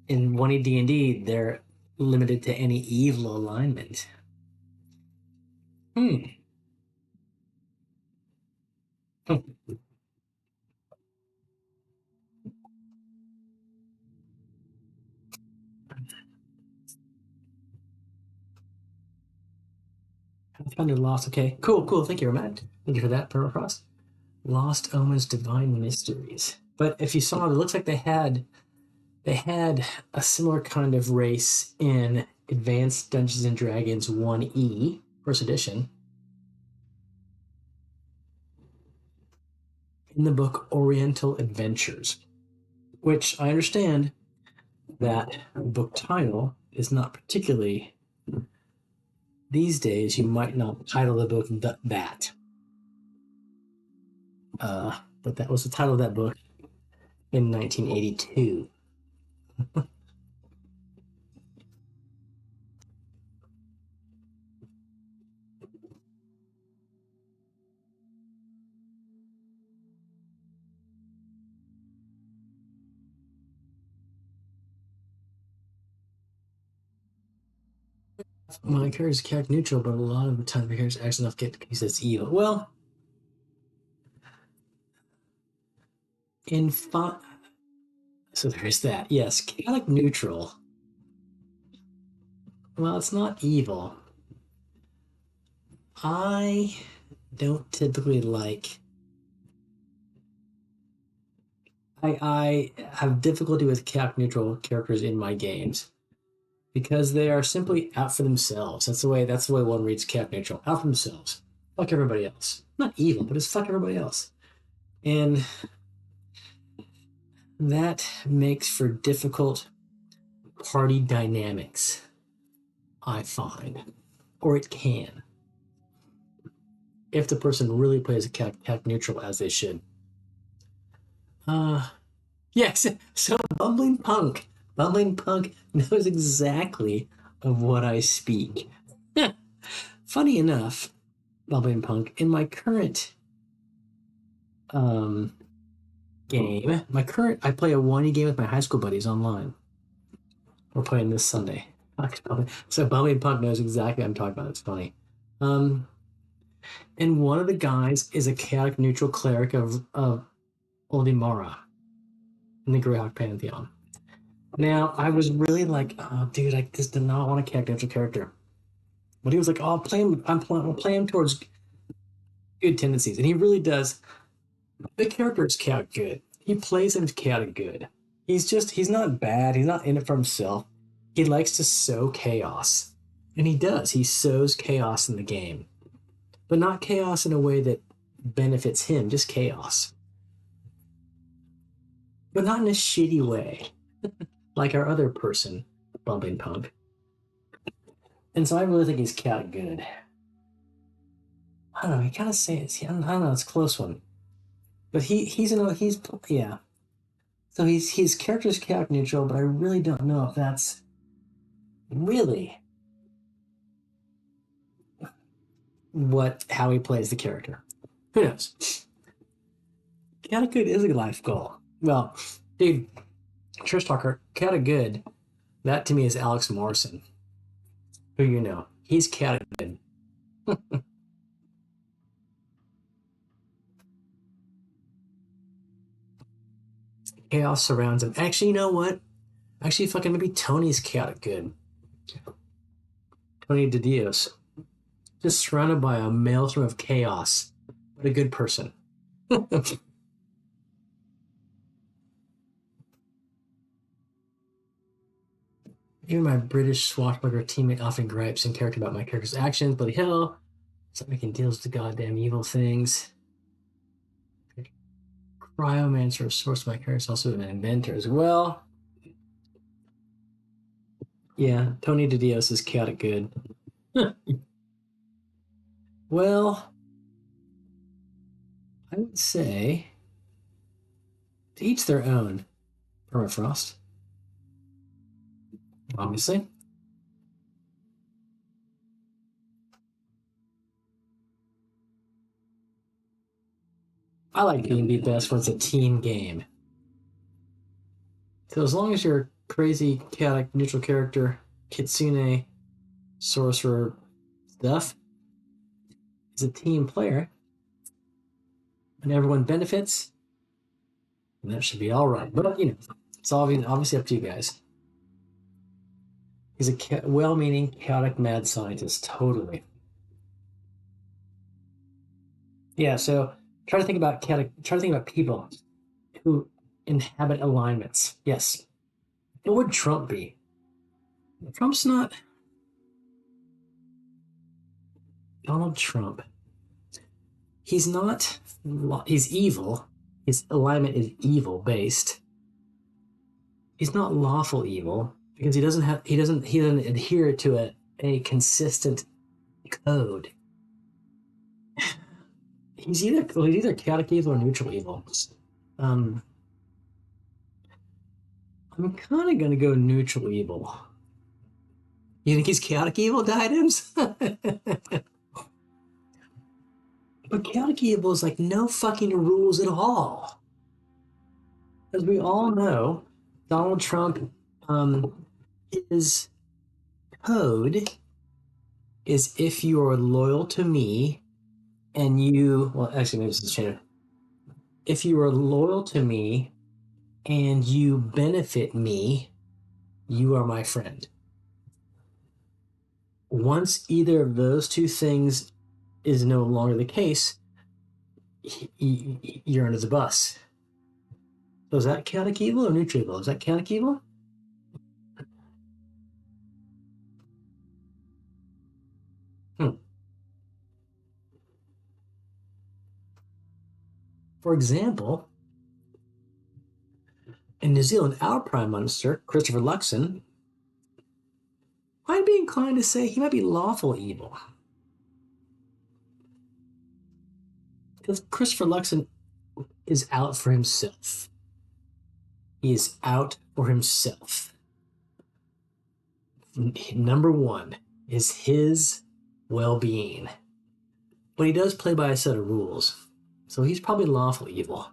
In 1E D&D, they're limited to any evil alignment. Hmm. Pathfinder Lost. Okay, cool. Thank you, Romatt. Thank you for that, Permafrost. Lost Omens, Divine Mysteries. But if you saw, it looks like they had a similar kind of race in Advanced Dungeons and Dragons 1E, first edition. in the book Oriental Adventures, which I understand that book title is not particularly, these days you might not title the book that. But that was the title of that book in 1982. My character is character neutral, but a lot of the time the character acts enough get accused as evil. Well, in so there's that. Yes, chaotic neutral. Well, it's not evil. I don't typically like. I have difficulty with chaotic neutral characters in my games because they are simply out for themselves. That's the way one reads chaotic neutral. Out for themselves. Fuck everybody else. Not evil, but just fuck everybody else. And that makes for difficult party dynamics, I find. Or it can. If the person really plays a chaotic neutral as they should. Yes, so Bumbling Punk. Bumbling Punk knows exactly of what I speak. Funny enough, Bumbling Punk, in my current game, I play a 1E game with my high school buddies online. We're playing this Sunday. So Bumbling Punk knows exactly what I'm talking about. It's funny. And one of the guys is a chaotic neutral cleric of Olimara in the Greyhawk Pantheon. Now, I was really like, oh, dude, I just did not want a chaotic neutral character. But he was like, oh, I'll play him towards good tendencies. And he really does. The character is chaotic good. He plays him chaotic good. He's not bad. He's not in it for himself. He likes to sow chaos. And he does. He sows chaos in the game. But not chaos in a way that benefits him, just chaos. But not in a shitty way. Like our other person, Bumping Punk. And so I really think he's chaotic good. I don't know, he kind of says, I don't know, it's a close one. But he's yeah. So his character's chaotic neutral, but I really don't know if that's really how he plays the character. Who knows? Chaotic good is a life goal. Well, dude, Trish Talker, chaotic good, that to me is Alex Morrison. Who you know. He's chaotic good. Chaos surrounds him. Actually, you know what? Actually, fucking maybe Tony's chaotic good. Tony DiDios. Just surrounded by a maelstrom of chaos, but a good person. Even my British swashbuckler teammate often gripes in character about my character's actions, but hell, stop making deals with the goddamn evil things. Cryomancer, source of my character, is also an inventor as well. Yeah, Tony DiDios is chaotic good. Well, I would say to each their own. Permafrost, obviously. I like D&D best when it's a team game. So as long as you're crazy, chaotic, neutral character, Kitsune, sorcerer stuff is a team player, and everyone benefits, and that should be all right. But you know, it's obviously up to you guys. He's a well-meaning, chaotic, mad scientist. Totally. Yeah. So try to think about people who inhabit alignments. Yes. What would Trump be? Trump's not Donald Trump. He's not. He's evil, his alignment is evil based. He's not lawful evil because he doesn't adhere to a consistent code. He's either chaotic evil or neutral evil. Um, I'm kind of gonna go neutral evil. You think he's chaotic evil, Diadems? But chaotic evil is like no fucking rules at all. As we all know, Donald Trump, his code is if you are loyal to me and well, actually, maybe this is changed. If you are loyal to me and you benefit me, you are my friend. Once either of those two things is no longer the case, you're under the bus. So is that chaotic evil or neutral evil? Is that chaotic evil? For example, in New Zealand, our Prime Minister, Christopher Luxon, I'd be inclined to say he might be lawful evil. Because Christopher Luxon is out for himself. He is out for himself. Number one is his well-being. But he does play by a set of rules. So he's probably lawful evil.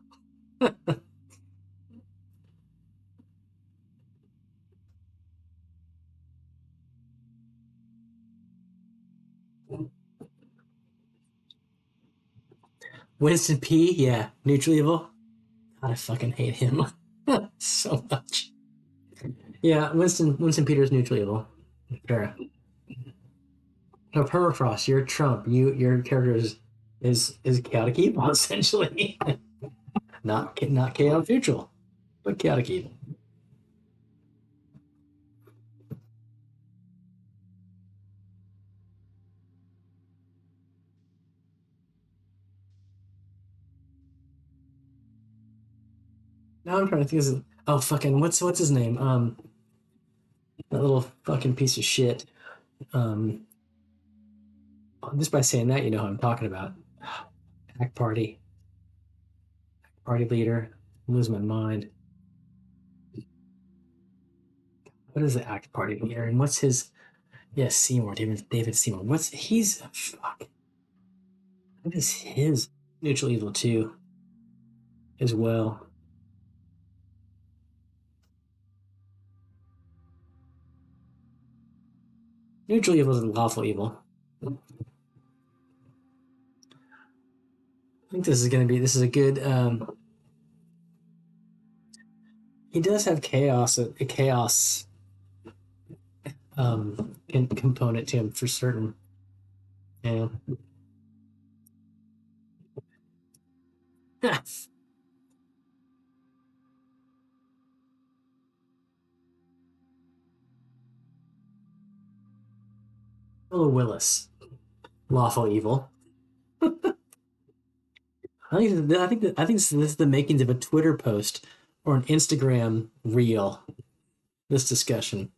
Winston P, yeah, neutral evil. God, I fucking hate him so much. Yeah, Winston Peters neutral evil. Sure. No, permafrost. You're Trump. Your character is chaotic evil essentially. not chaotic neutral, but chaotic evil. Now I'm trying to think. Oh fucking what's his name? That little fucking piece of shit. Um, just by saying that, you know who I'm talking about. Act party leader. I'm losing my mind. What is the act party leader? And what's his? Yes, Seymour. David Seymour. What's he's fuck? What is his neutral evil too? As well. Neutral evil is lawful evil. I think this is a good. He does have a chaos component to him for certain. Yeah. Hello, Willis. Lawful evil. I think this is the makings of a Twitter post or an Instagram reel. This discussion.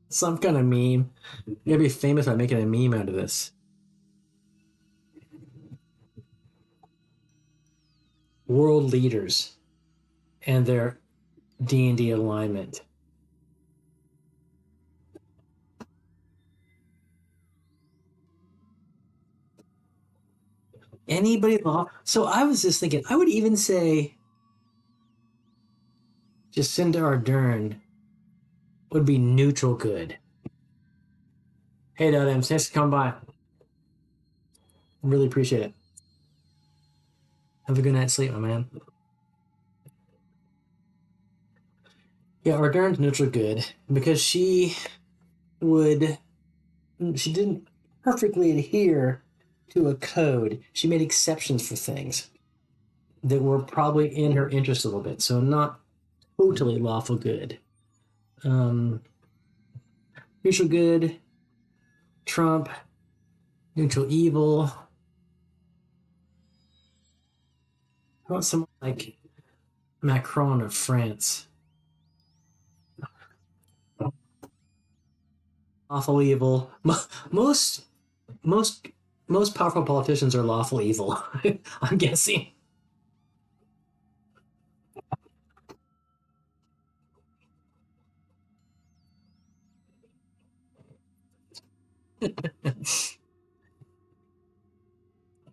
Some kind of meme. You're gonna be famous by making a meme out of this. World leaders and their D&D alignment. Anybody law? So I was just thinking, I would even say Jacinda Ardern would be neutral good. Hey, Adam, thanks for coming by. Really appreciate it. Have a good night's sleep, my man. Yeah, Ardern's neutral good because she didn't perfectly adhere to a code. She made exceptions for things that were probably in her interest a little bit. So not totally lawful good. Um, neutral good, Trump, neutral evil. I want someone like Macron of France. Lawful evil. Most most most powerful politicians are lawful evil. I'm guessing.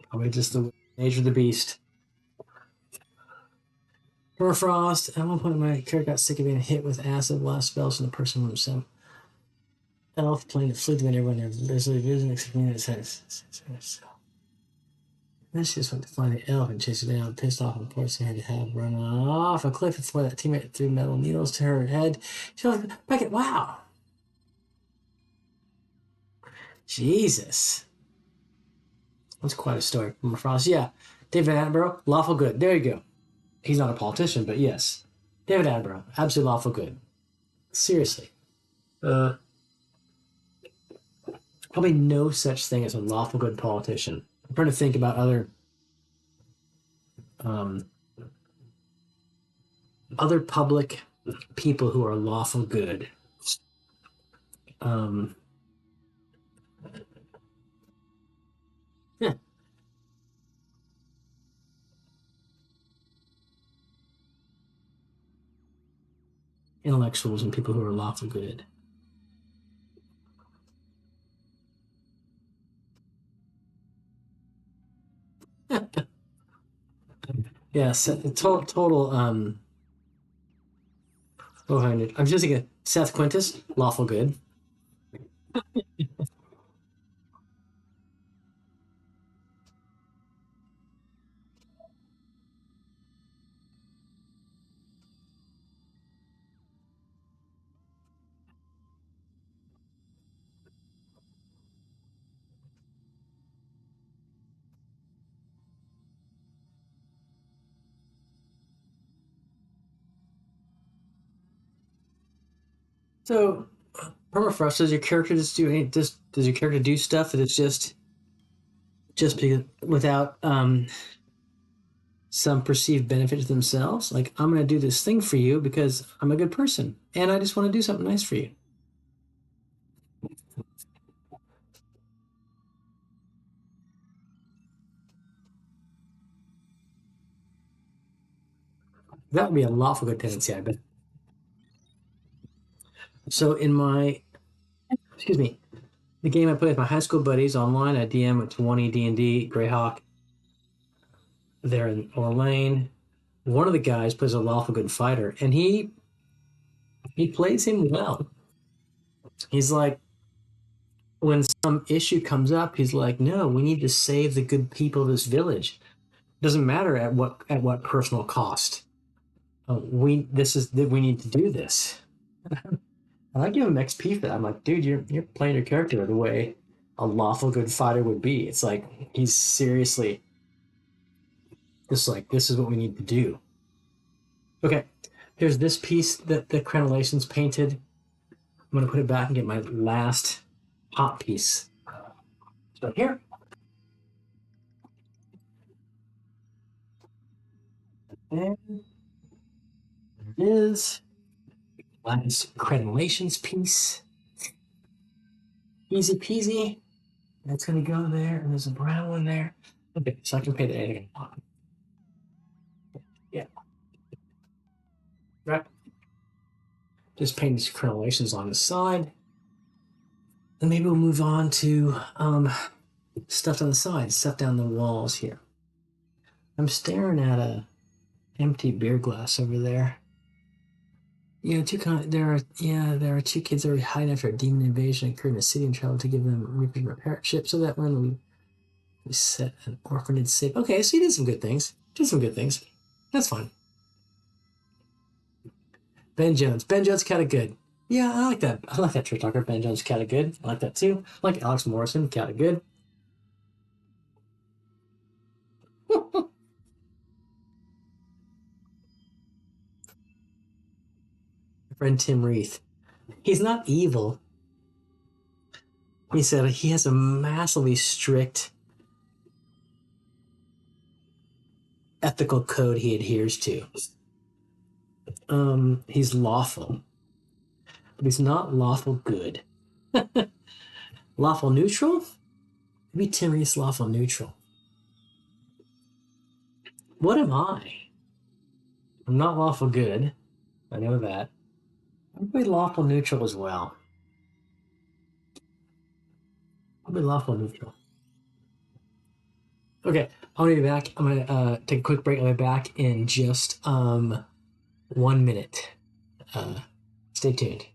Probably just the nature of the beast. Permafrost. At one point, my character got sick of being hit with acid blast spells from the person himself. Elf playing the flute when everyone there. There's a vision except me that says. Then she just went to find the elf and chase her down, pissed off and forcing her to have run off a cliff before that teammate threw metal needles to her head. She was back at wow. Jesus. That's quite a story from Frost. Yeah. David Attenborough, lawful good. There you go. He's not a politician, but yes. David Attenborough, absolutely lawful good. Seriously. Uh, Probably no such thing as a lawful good politician. I'm trying to think about um, other public people who are lawful good. Um, yeah, intellectuals and people who are lawful good. Yes, total. I'm just thinking Seth Quintus, lawful good. So, permafrost. Does your character just do any? Does your character do stuff that it's just because, without some perceived benefit to themselves? Like, I'm going to do this thing for you because I'm a good person and I just want to do something nice for you. That would be a lawful good tendency, I bet. So in my, excuse me, the game I play with my high school buddies online, I DM with 20 D&D, Greyhawk. They're in Orlane. One of the guys plays a lawful good fighter, and he plays him well. He's like, when some issue comes up, he's like, no, we need to save the good people of this village. Doesn't matter at what personal cost. We need to do this. And I give him XP for that. I'm like, dude, you're playing your character the way a lawful good fighter would be. It's like he's seriously just like this is what we need to do. Okay, here's this piece that the crenellation's painted. I'm gonna put it back and get my last hot piece. So here. And it is last crenellations piece. Easy peasy. That's gonna go there, and there's a brown one there. Okay, so I can paint anything I want. Yeah. Right. Just paint these crenellations on the side. And maybe we'll move on to stuff on the side, stuff down the walls here. I'm staring at a empty beer glass over there. There are two kids that are hiding after a demon invasion occurred in the city and traveled to give them repair ship. So that when we set an orphanage safe. Okay, so he did some good things. Did some good things. That's fine. Ben Jones. Ben Jones kind of good. Yeah, I like that. I like that Trick Talker. Ben Jones kind of good. I like that too. I like Alex Morrison. Kind of good. My friend Tim Reith. He's not evil. He said he has a massively strict ethical code he adheres to. He's lawful, but he's not lawful good. Lawful neutral? Maybe Timothy's lawful neutral. What am I? I'm not lawful good. I know that. I'm probably lawful neutral as well. I'll be lawful neutral. Okay, I'm gonna be back. I'm gonna take a quick break. I'll be back in just 1 minute. Stay tuned.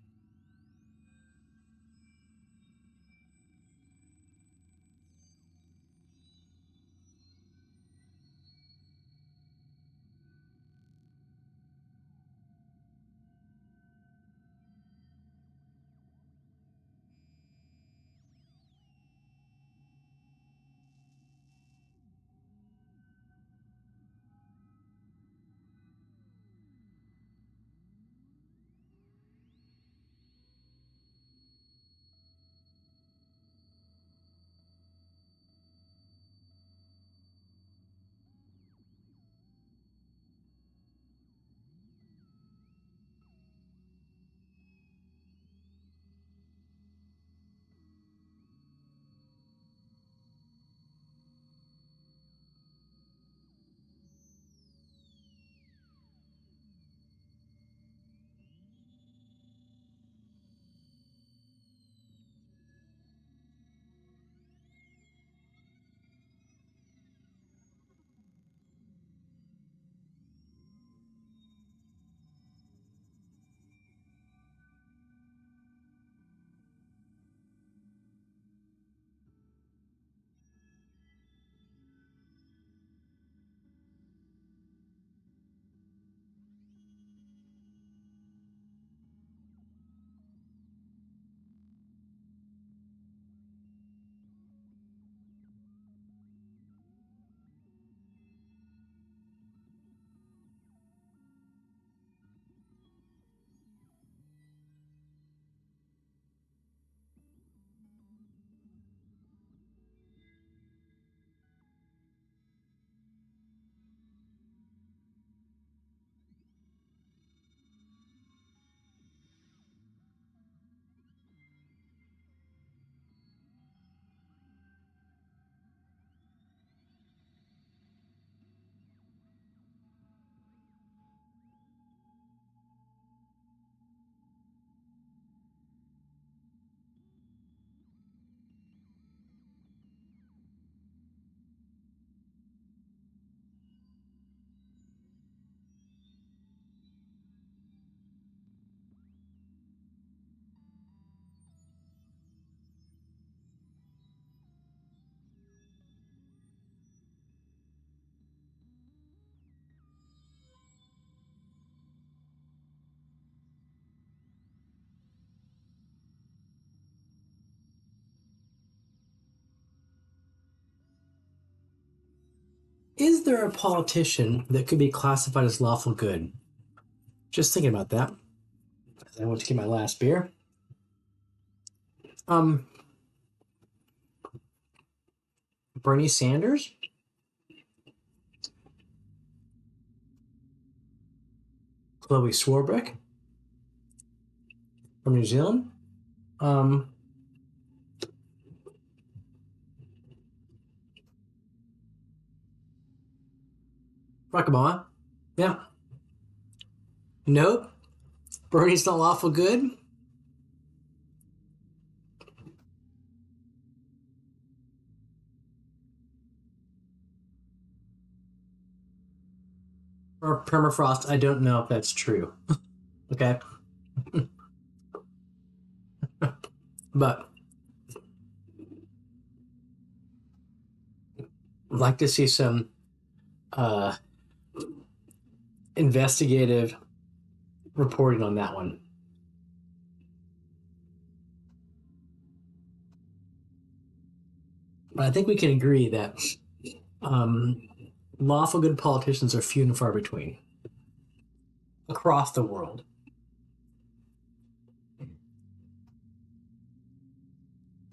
Is there a politician that could be classified as lawful good? Just thinking about that. I want to get my last beer. Um, Bernie Sanders, Chloe Swarbrick from New Zealand, um, Barack Obama. Yeah. Nope. Bernie's not lawful good. Or permafrost. I don't know if that's true. Okay. But I'd like to see some uh, investigative reporting on that one. But I think we can agree that um, lawful good politicians are few and far between across the world.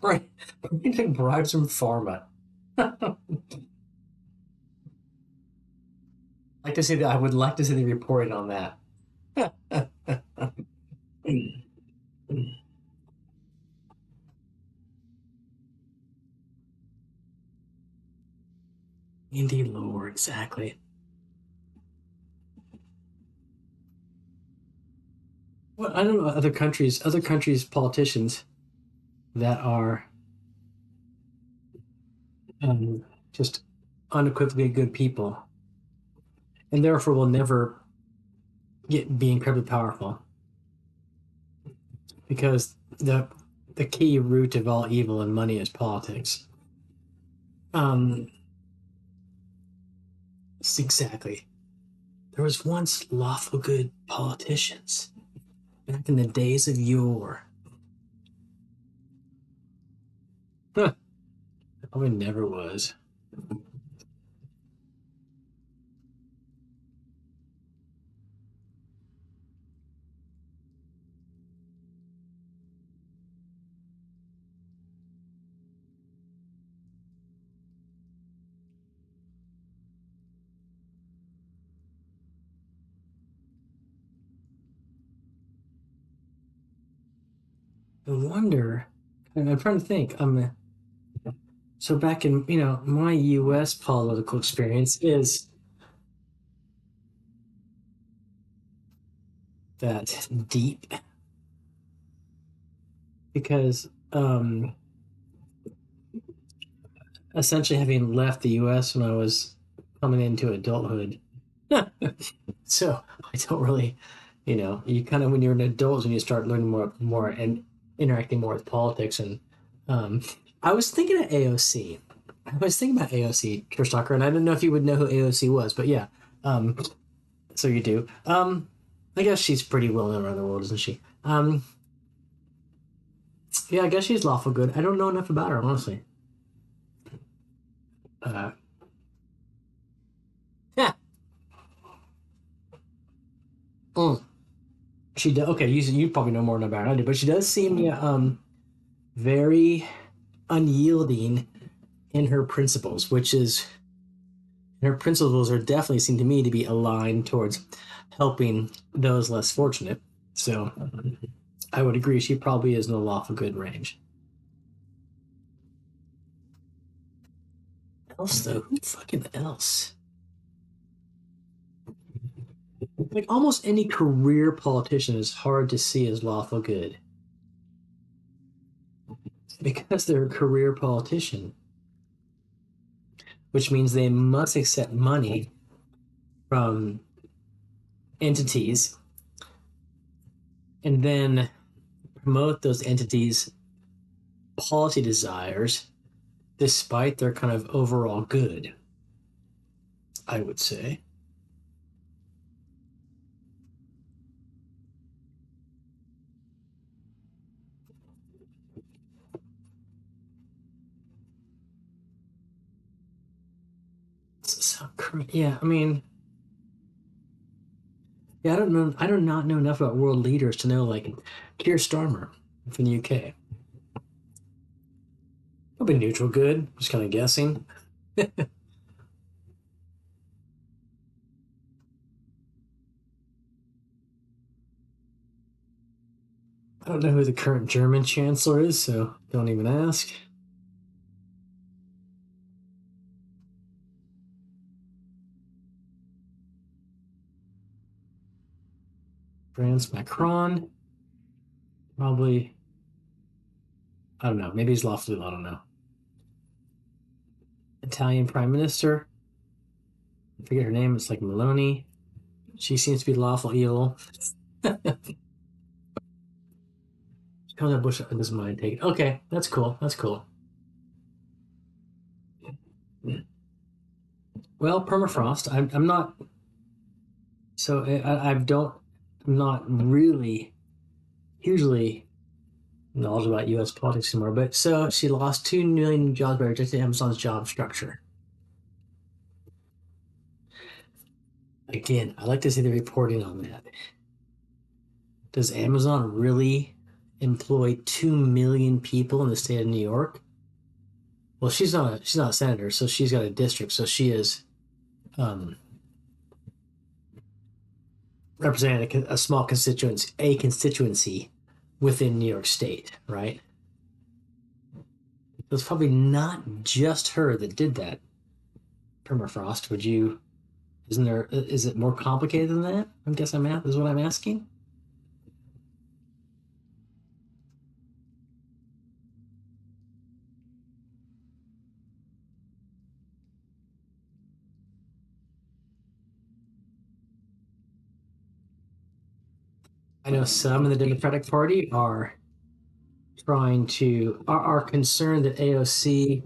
Right. We're getting bribes from pharma. Like to see that. I would like to see the reporting on that. Indie lore, exactly. Well, I don't know other countries' politicians that are um, just unequivocally good people, and therefore will never get be incredibly powerful because the key root of all evil and money is politics. Um, exactly. There was once lawful good politicians back in the days of yore. Huh, probably never was. I wonder. I'm trying to think. So back in my U.S. political experience is that deep because essentially having left the U.S. when I was coming into adulthood, so I don't really, you kind of when you're an adult when you start learning more and interacting more with politics and um, I was thinking of AOC. I was thinking about AOC, Stalker, and I didn't know if you would know who AOC was, but yeah. Um, so you do. I guess she's pretty well known around the world, isn't she? Yeah, I guess she's lawful good. I don't know enough about her, honestly. Uh, yeah. Mm. She does. Okay, you probably know more about her than I do, but she does seem yeah, very unyielding in her principles, which is her principles are definitely seem to me to be aligned towards helping those less fortunate. So I would agree she probably is in the lawful good range. Else though, who fucking else? Like almost any career politician is hard to see as lawful good because they're a career politician, which means they must accept money from entities and then promote those entities' policy desires despite their kind of overall good, I would say. So, yeah, I mean, yeah, I don't know. I do not know enough about world leaders to know, like, Keir Starmer from the UK. Probably neutral good, just kind of guessing. I don't know who the current German chancellor is, so don't even ask. France Macron, probably, I don't know. Maybe he's lawfully, I don't know. Italian prime minister, I forget her name. It's like Maloney. She seems to be lawful evil. Comes up Bush doesn't mind taking. Okay, that's cool. That's cool. Well, permafrost. I'm not. So I don't. I'm not really hugely knowledgeable about U.S. politics anymore. But so she lost 2 million jobs by rejecting Amazon's job structure. Again, I like to see the reporting on that. Does Amazon really employ 2 million people in the state of New York. Well, she's not a senator, so she's got a district, so she is um, representing a small constituency within New York State, right? It was probably not just her that did that. Permafrost, would you? Isn't there? Is it more complicated than that? I guess is what I'm asking. I know some in the Democratic Party are concerned that AOC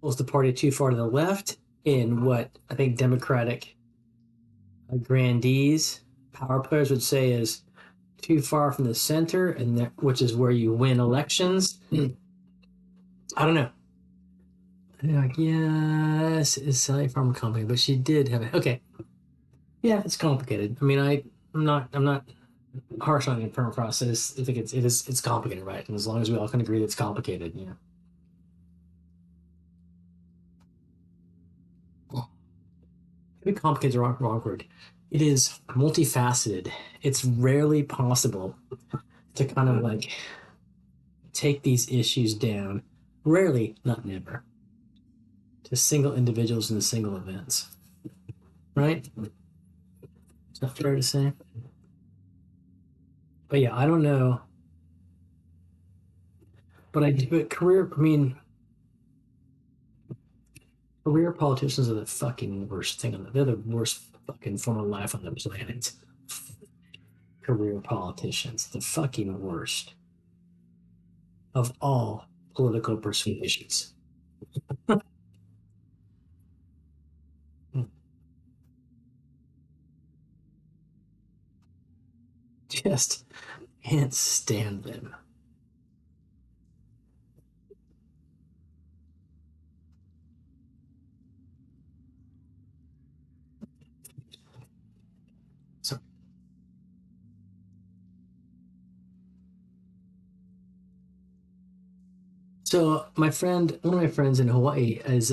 pulls the party too far to the left in what I think Democratic grandees, power players would say is too far from the center, and which is where you win elections. I don't know. Like, yes, it's Sally Farm Company, but she did have it. Okay, yeah, it's complicated. I mean, I'm not harsh on the perma process. I think it's complicated, right? And as long as we all can agree that it's complicated, yeah. Maybe complicated is the wrong word. It is multifaceted. It's rarely possible to kind of like take these issues down. Rarely, not never, to single individuals and single events. Right? Is that fair to say? But yeah, I don't know. But career politicians are the fucking worst thing they're the worst fucking form of life on the planet. Career politicians, the fucking worst of all political persuasions. Just can't stand them. So one of my friends in Hawaii is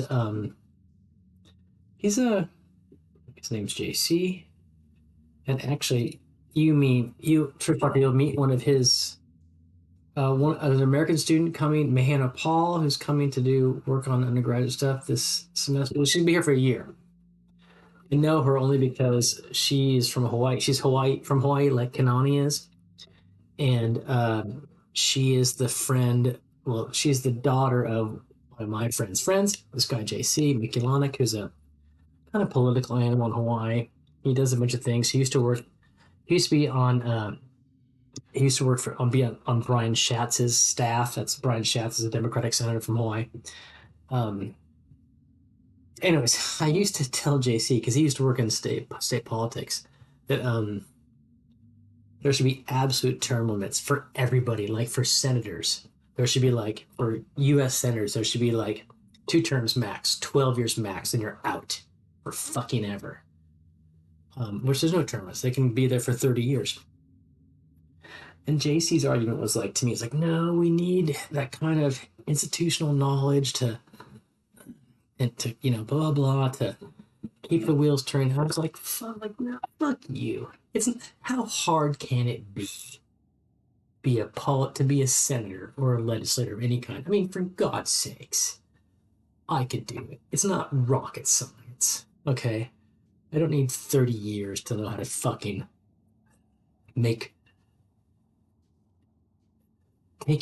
he's a his name's JC, and actually you'll meet one of his one an American student coming, Mahana Paul, who's coming to do work on undergraduate stuff this semester. Well, she's gonna be here for a year. I know her only because she's from Hawaii. She's from Hawaii, like Kanani is, and she is the friend. Well, she's the daughter of one of my friends. This guy JC Mikilanik, who's a kind of political animal in Hawaii. He does a bunch of things. He used to work. He used to be on. He used to work on Brian Schatz's staff. That's Brian Schatz is a Democratic senator from Hawaii. Um, anyways, I used to tell JC because he used to work in state politics that there should be absolute term limits for everybody. Like for senators, there should be like for U.S. senators, there should be like 2 terms max, 12 years max, and you're out for fucking ever. Which there's no term limits; they can be there for 30 years. And JC's argument was like to me, it's like, no, we need that kind of institutional knowledge to blah blah to keep the wheels turning. I was like, no, fuck you. It's how hard can it be to be a senator or a legislator of any kind? I mean, for God's sakes, I could do it. It's not rocket science, okay? I don't need 30 years to know how to fucking take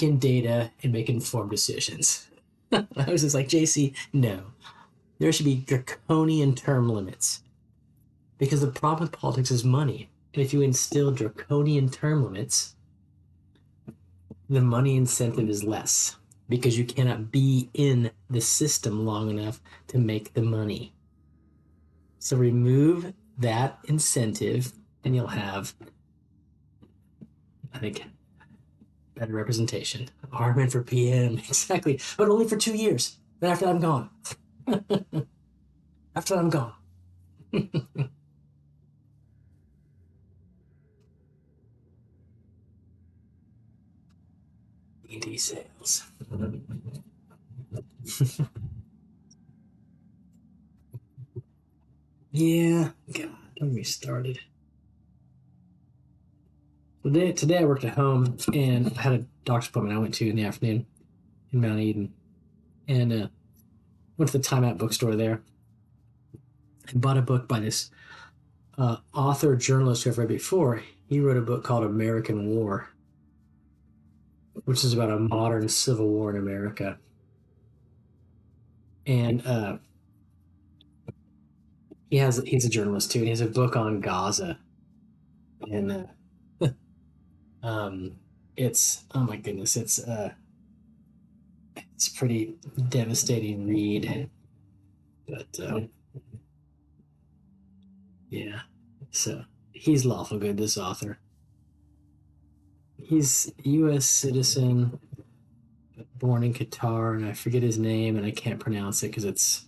in data and make informed decisions. I was just like, JC, no. There should be draconian term limits. Because the problem with politics is money. And if you instill draconian term limits, the money incentive is less. Because you cannot be in the system long enough to make the money. So remove that incentive and you'll have, I think, better representation. Armin for PM, exactly. But only for 2 years. Then after that, I'm gone. After that, I'm gone. CD sales. Yeah, God, when we started. Today I worked at home and I had a doctor's appointment I went to in the afternoon in Mount Eden. And went to the Time Out bookstore there and bought a book by this author journalist who I've read before. He wrote a book called American War, which is about a modern civil war in America. And he's a journalist too, and he has a book on Gaza. And um, it's oh my goodness, it's pretty devastating read. But yeah, so he's lawful good. This author, he's U.S. citizen, born in Qatar, and I forget his name, and I can't pronounce it because it's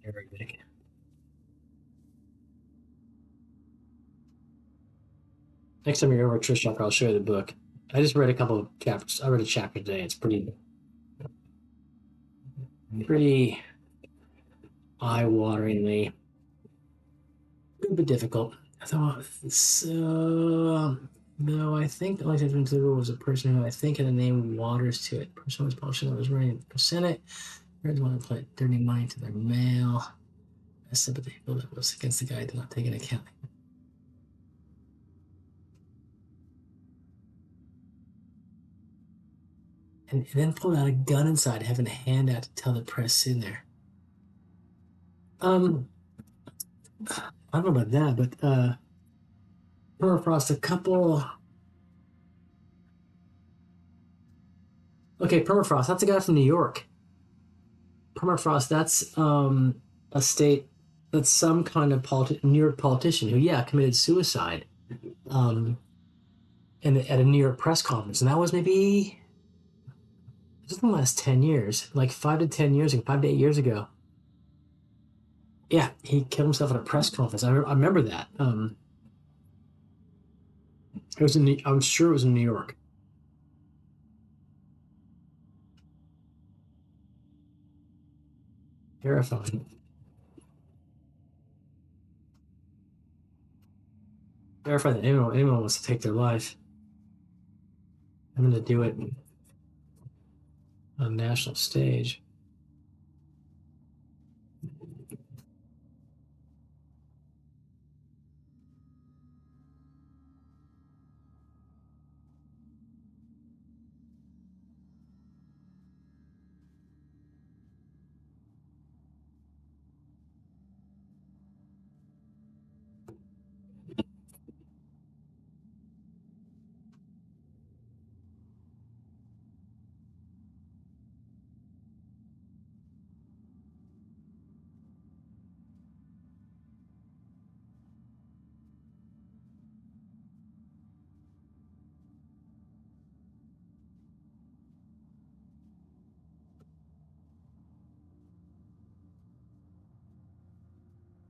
Arabic. Next time you're over at Trishak, I'll show you the book. I just read a couple of chapters. I read a chapter today. It's pretty eye-wateringly, a bit difficult. So, no, I think the Alexander Twitter was a person who I think had the name Waters to it. Person was publishing that was running for Senate. Friends want to put dirty money to their mail. A sympathy bill that was against the guy did not take into account. And then pulled out a gun inside, having a hand out to tell the press in there. I don't know about that, but permafrost, a couple. Okay, permafrost. That's a guy from New York. Permafrost. That's a state. That's some kind of New York politician who, yeah, committed suicide. Um, at a New York press conference, and that was maybe just in the last 10 years, like 5 to 10 years ago, 5 to 8 years ago. Yeah, he killed himself at a press conference. I remember that. It was in. I'm sure it was in New York. Terrifying. Terrifying that anyone wants to take their life. I'm going to do it on a national stage.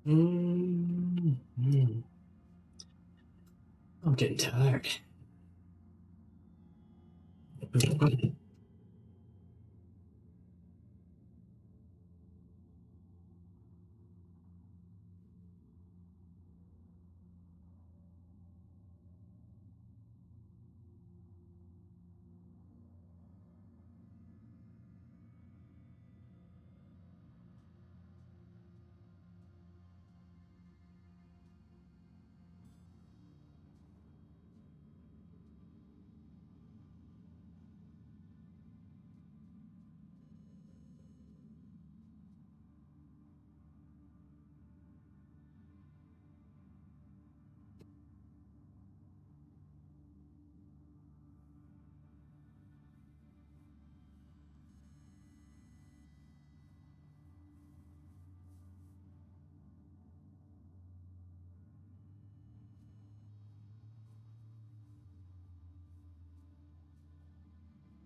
Mm-hmm. I'm getting tired.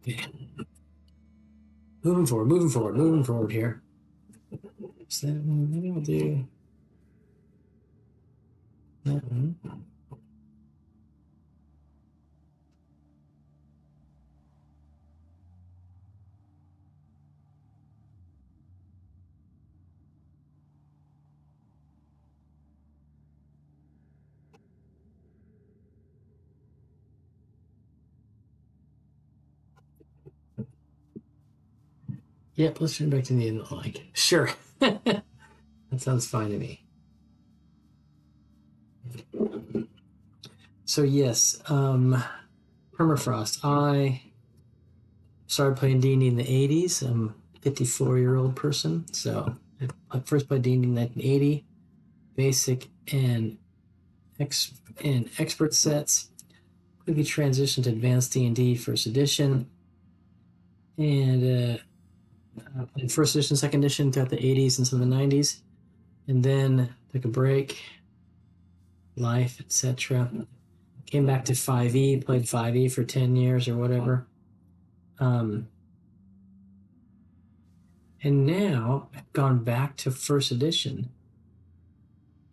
Okay. Moving forward here. So maybe we'll do that one. Yep, let's turn back to the end. Like, sure. That sounds fine to me. So yes, permafrost. I started playing D&D in the 80s. I'm a 54-year-old person, so I first played D&D in 1980, basic and expert sets. Quickly transitioned to advanced D&D first edition, and played first edition, second edition throughout the 80s and some of the 90s, and then took a break, life, etc. Came back to 5e, played 5e for 10 years or whatever. And now I've gone back to first edition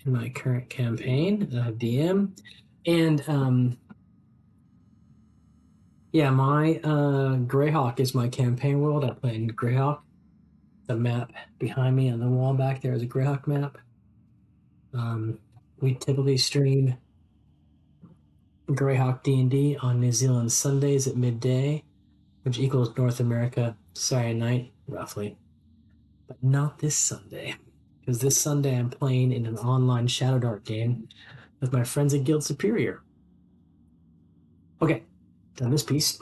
in my current campaign. I have DM. And yeah, my Greyhawk is my campaign world. I play in Greyhawk. The map behind me on the wall back there is a Greyhawk map. We typically stream Greyhawk D&D on New Zealand Sundays at midday, which equals North America Saturday night, roughly. But not this Sunday, because this Sunday I'm playing in an online Shadow Dart game with my friends at Guild Superior. Okay, done this piece.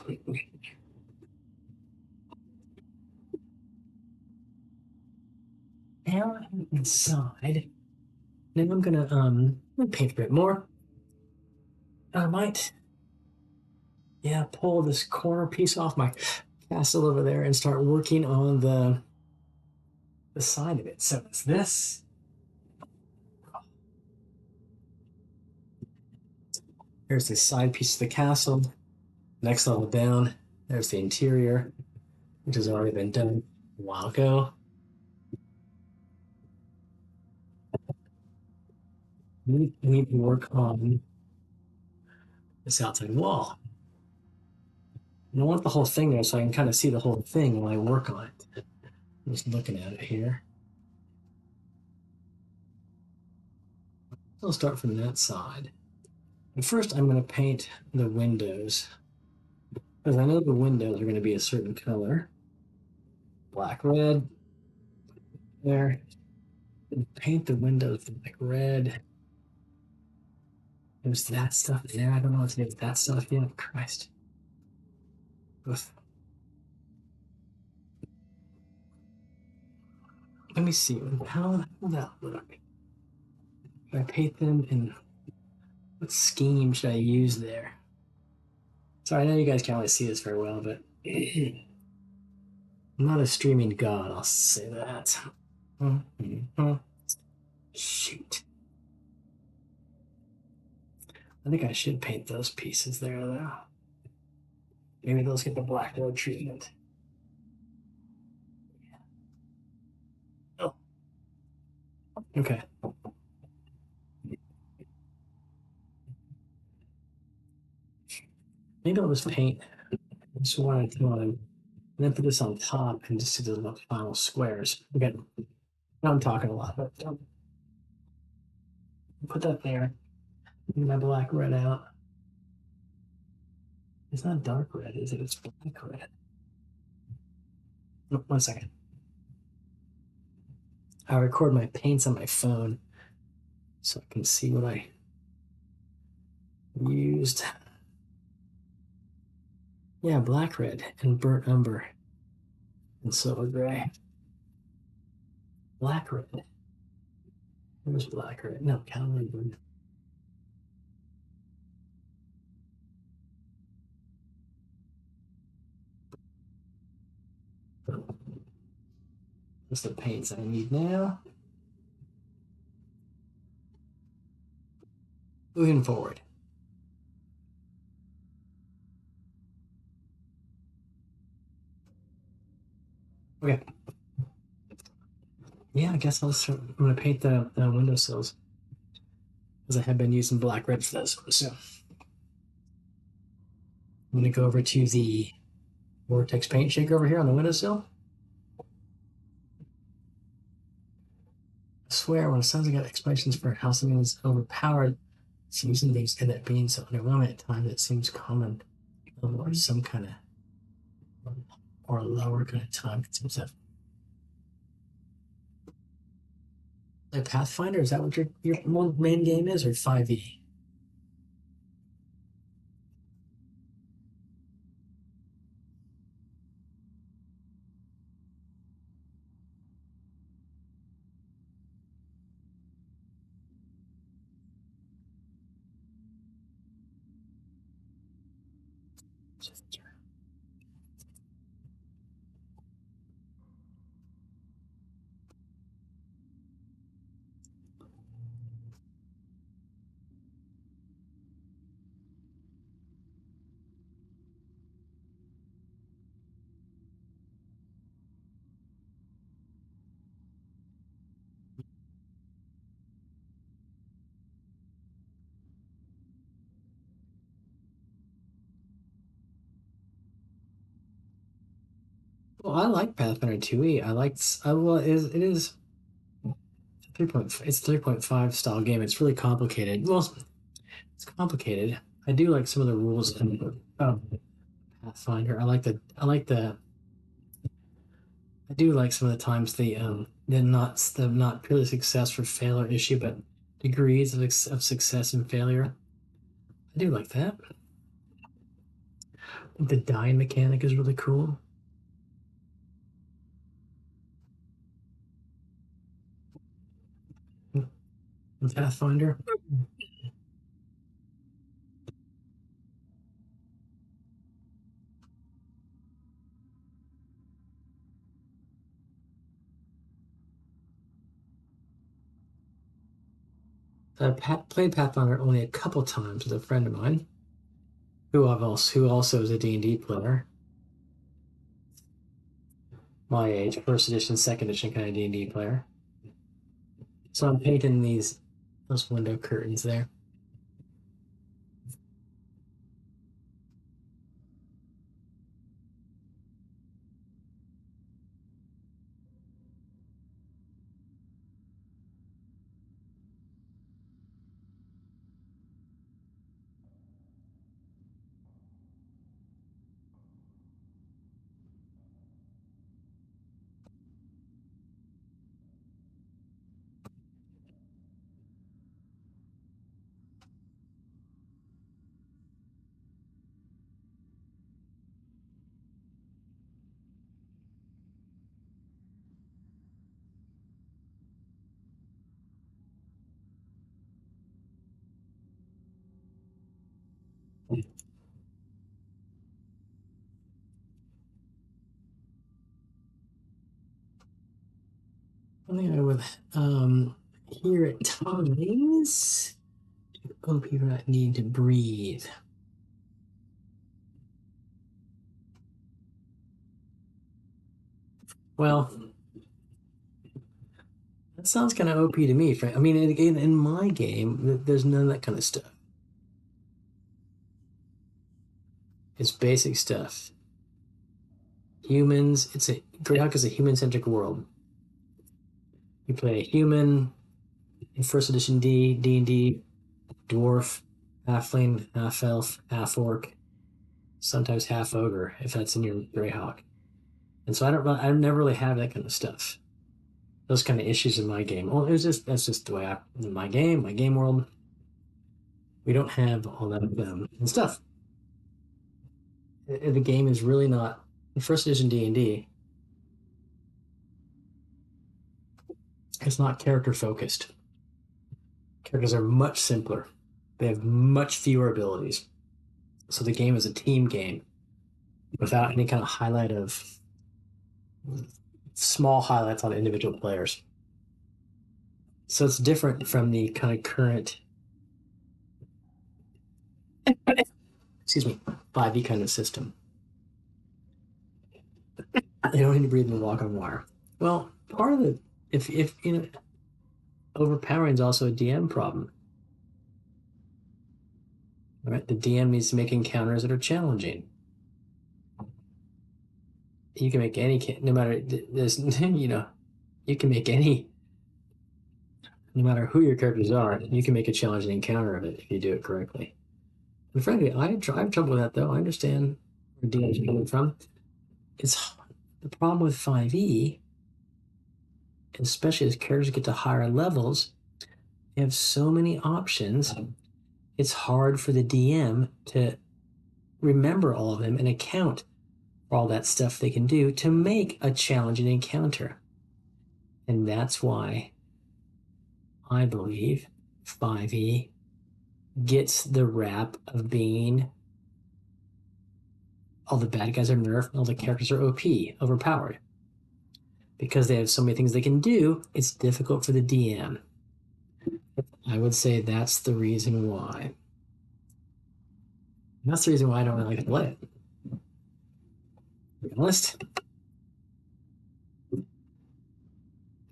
Now I'm inside. Now I'm gonna paint a bit more. I might, yeah, pull this corner piece off my castle over there and start working on the side of it. So it's this. Here's the side piece of the castle. Next level down, there's the interior, which has already been done a while ago. We need to work on this outside wall. And I want the whole thing there so I can kind of see the whole thing while I work on it. I'm just looking at it here. I'll start from that side. And first, I'm going to paint the windows, because I know the windows are going to be a certain color. Black, red. There. And paint the windows like red. There's that stuff there. I don't know what to do with that stuff yet. Christ. Oof. Let me see. How will that look? Should I paint them in... What scheme should I use there? Sorry, I know you guys can't really see this very well, but I'm not a streaming god, I'll say that. Shoot. I think I should paint those pieces there, though. Maybe those get the black road treatment. Oh. Okay. Maybe I'll just paint this one at a time, and then put this on top and just do the final squares. Okay. Now I'm talking a lot, but put that there. Get my black red out. It's not dark red, is it? It's black red. Oh, 1 second. I record my paints on my phone so I can see what I used. Yeah, black red and burnt umber and silver gray. Black red. Where's black red? No, cavalry blue. That's the paints I need now. Moving forward. Okay. Yeah, I guess I'm going to paint the windowsills, because I have been using black red for those. So I'm going to go over to the Vortex paint shaker over here on the windowsill. I swear, when it sounds like explanations for how something is overpowered, it's using things end up being so underwhelming at times it seems common, or some kind of or lower kind of time consumption. Like Pathfinder, is that what your main game is, or 5e? Well, I like Pathfinder 2e. I like well, it is 3.5 style game. It's really complicated. Well, it's complicated. I do like some of the rules in Pathfinder. I do like some of the times the not purely success or failure issue, but degrees of success and failure. I do like that. The die mechanic is really cool. In Pathfinder. Played Pathfinder only a couple times with a friend of mine who also is a D&D player. My age, first edition, second edition kind of D&D player. So I'm painting those window curtains there. I think I would here at times hope you not need to breathe. Well, that sounds kind of OP to me. I mean, in my game, there's none of that kind of stuff. It's basic stuff. Humans. Greyhawk is a human-centric world. You play a human in first edition D&D, dwarf, halfling, half elf, half orc, sometimes half ogre if that's in your Greyhawk. And so I never really have that kind of stuff. Those kind of issues in my game. Well, that's just the way in my game world. We don't have all that and stuff. The game is really not in first edition D&D. It's not character focused. Characters are much simpler. They have much fewer abilities. So the game is a team game without any kind of highlight of small highlights on individual players. So it's different from the kind of current, excuse me, 5e kind of system. They don't need to breathe and walk on wire. Well, part of it, if overpowering is also a DM problem. All right, the DM needs to make encounters that are challenging. You can make any, no matter this, you can make any, no matter who your characters are, you can make a challenging encounter of it if you do it correctly. And frankly, I have trouble with that though. I understand where DM's coming from. It's the problem with 5e especially as characters get to higher levels, they have so many options. It's hard for the DM to remember all of them and account for all that stuff they can do to make a challenging encounter. And that's why I believe 5e gets the rap of being all the bad guys are nerfed, all the characters are OP, overpowered. Because they have so many things they can do, it's difficult for the DM. I would say that's the reason why. And that's the reason why I don't really like to play it. To be honest.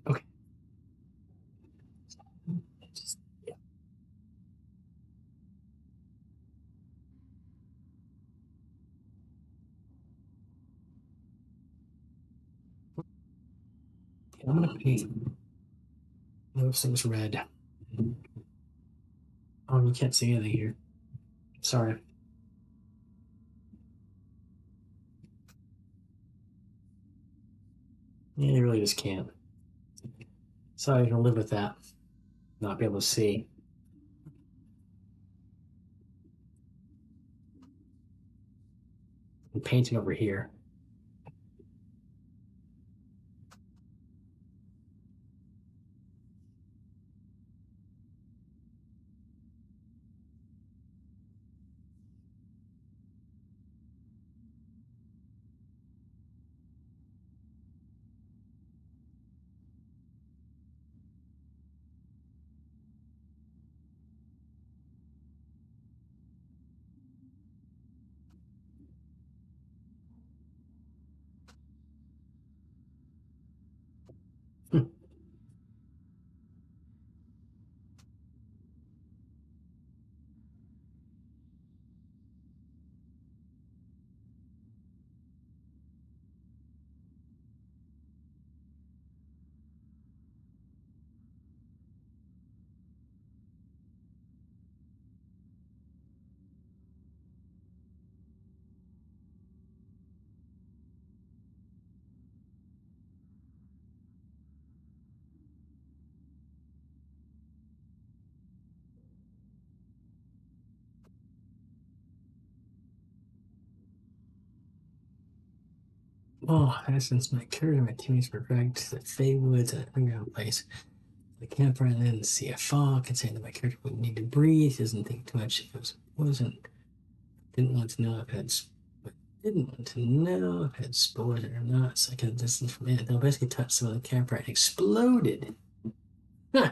Okay. Yeah. I'm gonna paint those things red. Oh, you can't see anything here. Sorry. Yeah, you really just can't. So I can live with that. Not be able to see. I'm painting over here. Oh, since my character and my teammates were dragged to the Fey Woods at an underground place. The campfire and then see a fog, and saying that my character wouldn't need to breathe. He doesn't think too much if it wasn't. Didn't want to know if it had, but didn't want to know if it had spores or not. So I could distance from it. They'll basically touch some of the campfire and exploded. Huh.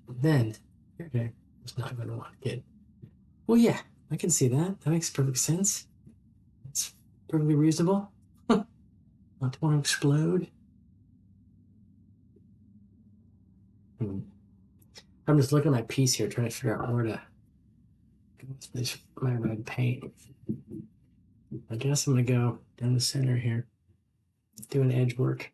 Then, okay, was not going to want to get. Well, yeah, I can see that. That makes perfect sense. It's perfectly reasonable. Not to want to explode. Hmm. I'm just looking at my piece here, trying to figure out where to go with this my red paint. I guess I'm gonna go down the center here, doing edge work.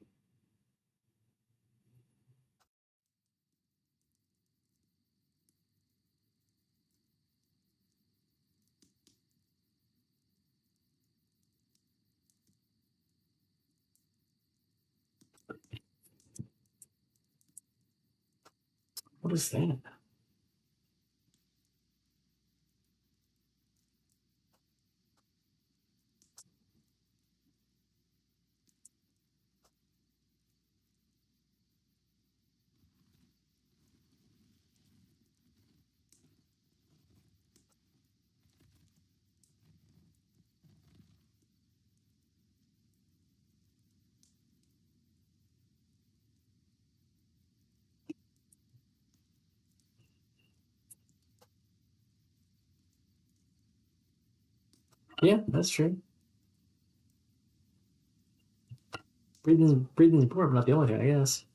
What is that? Yeah, that's true. Breathing's important, but not the only thing, I guess.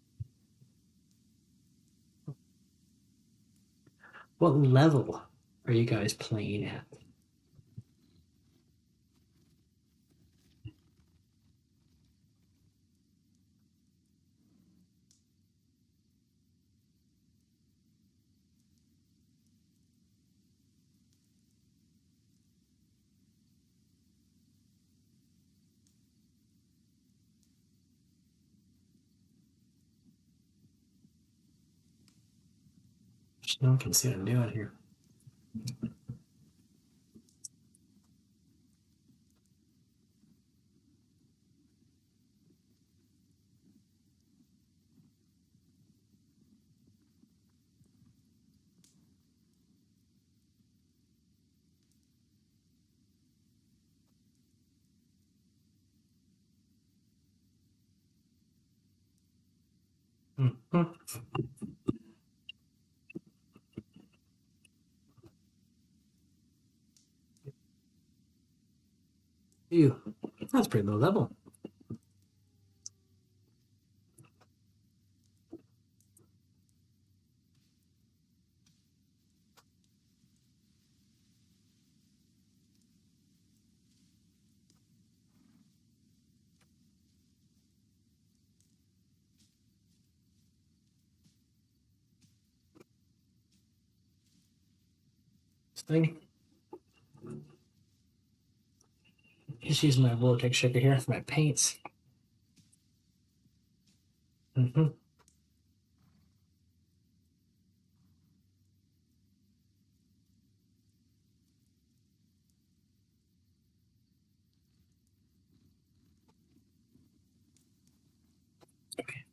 What level are you guys playing at? No one can see what I'm doing here. Mm-hmm. Ew, that's pretty low level. This thing. Just using my vortex shaker here for my paints. Mm-hmm. Okay.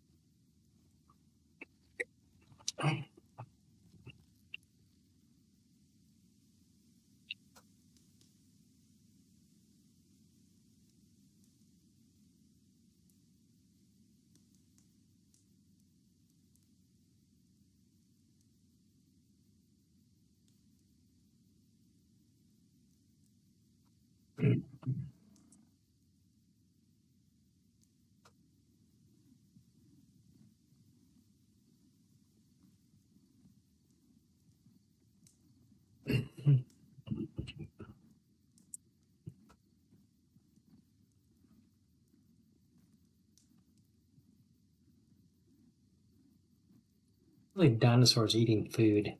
Like dinosaurs eating food.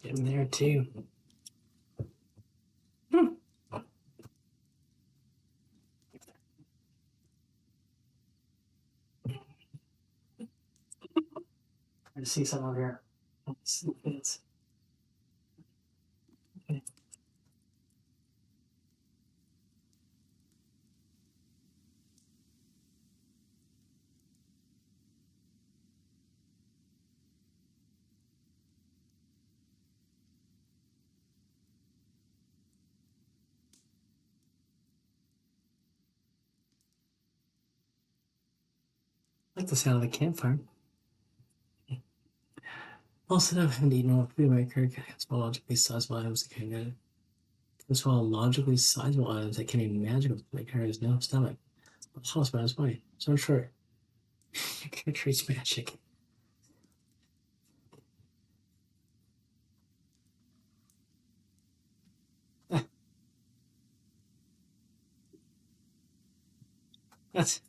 Getting there too. Hmm. I see some over here. Let's see if it's okay. I like the sound of the campfire. Also, I've been eating more food maker. Small logically sizable items that can get small logically sizable items that can be magical. Make her has no stomach. House by his way. So short. You can't trace magic. That's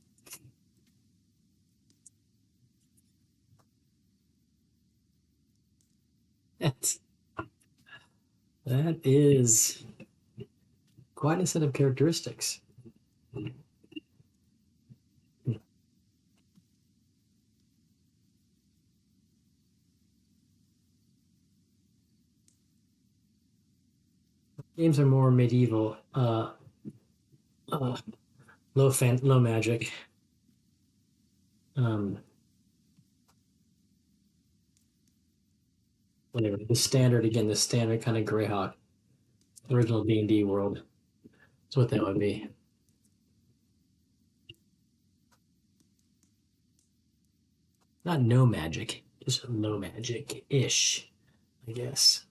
that's that is quite a set of characteristics. Games are more medieval, uh, low magic. Um, Whatever the standard again, the standard kind of Greyhawk, original D&D world. That's what that would be. Not no magic, just low magic ish, I guess.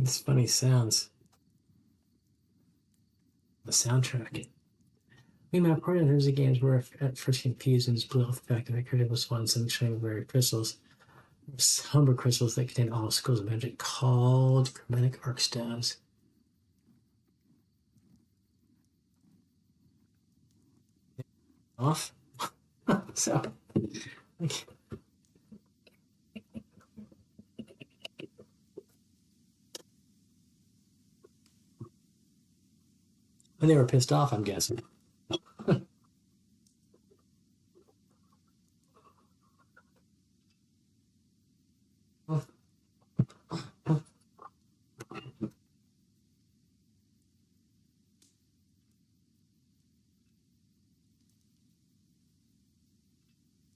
It's funny sounds. The soundtrack. Me and my partner, there's a games where at first confused and just blew off the fact that I created was one sunshine rare crystals, humber crystals that contain all schools of magic called chromatic arc stones. Off. So, like, and they were pissed off, I'm guessing.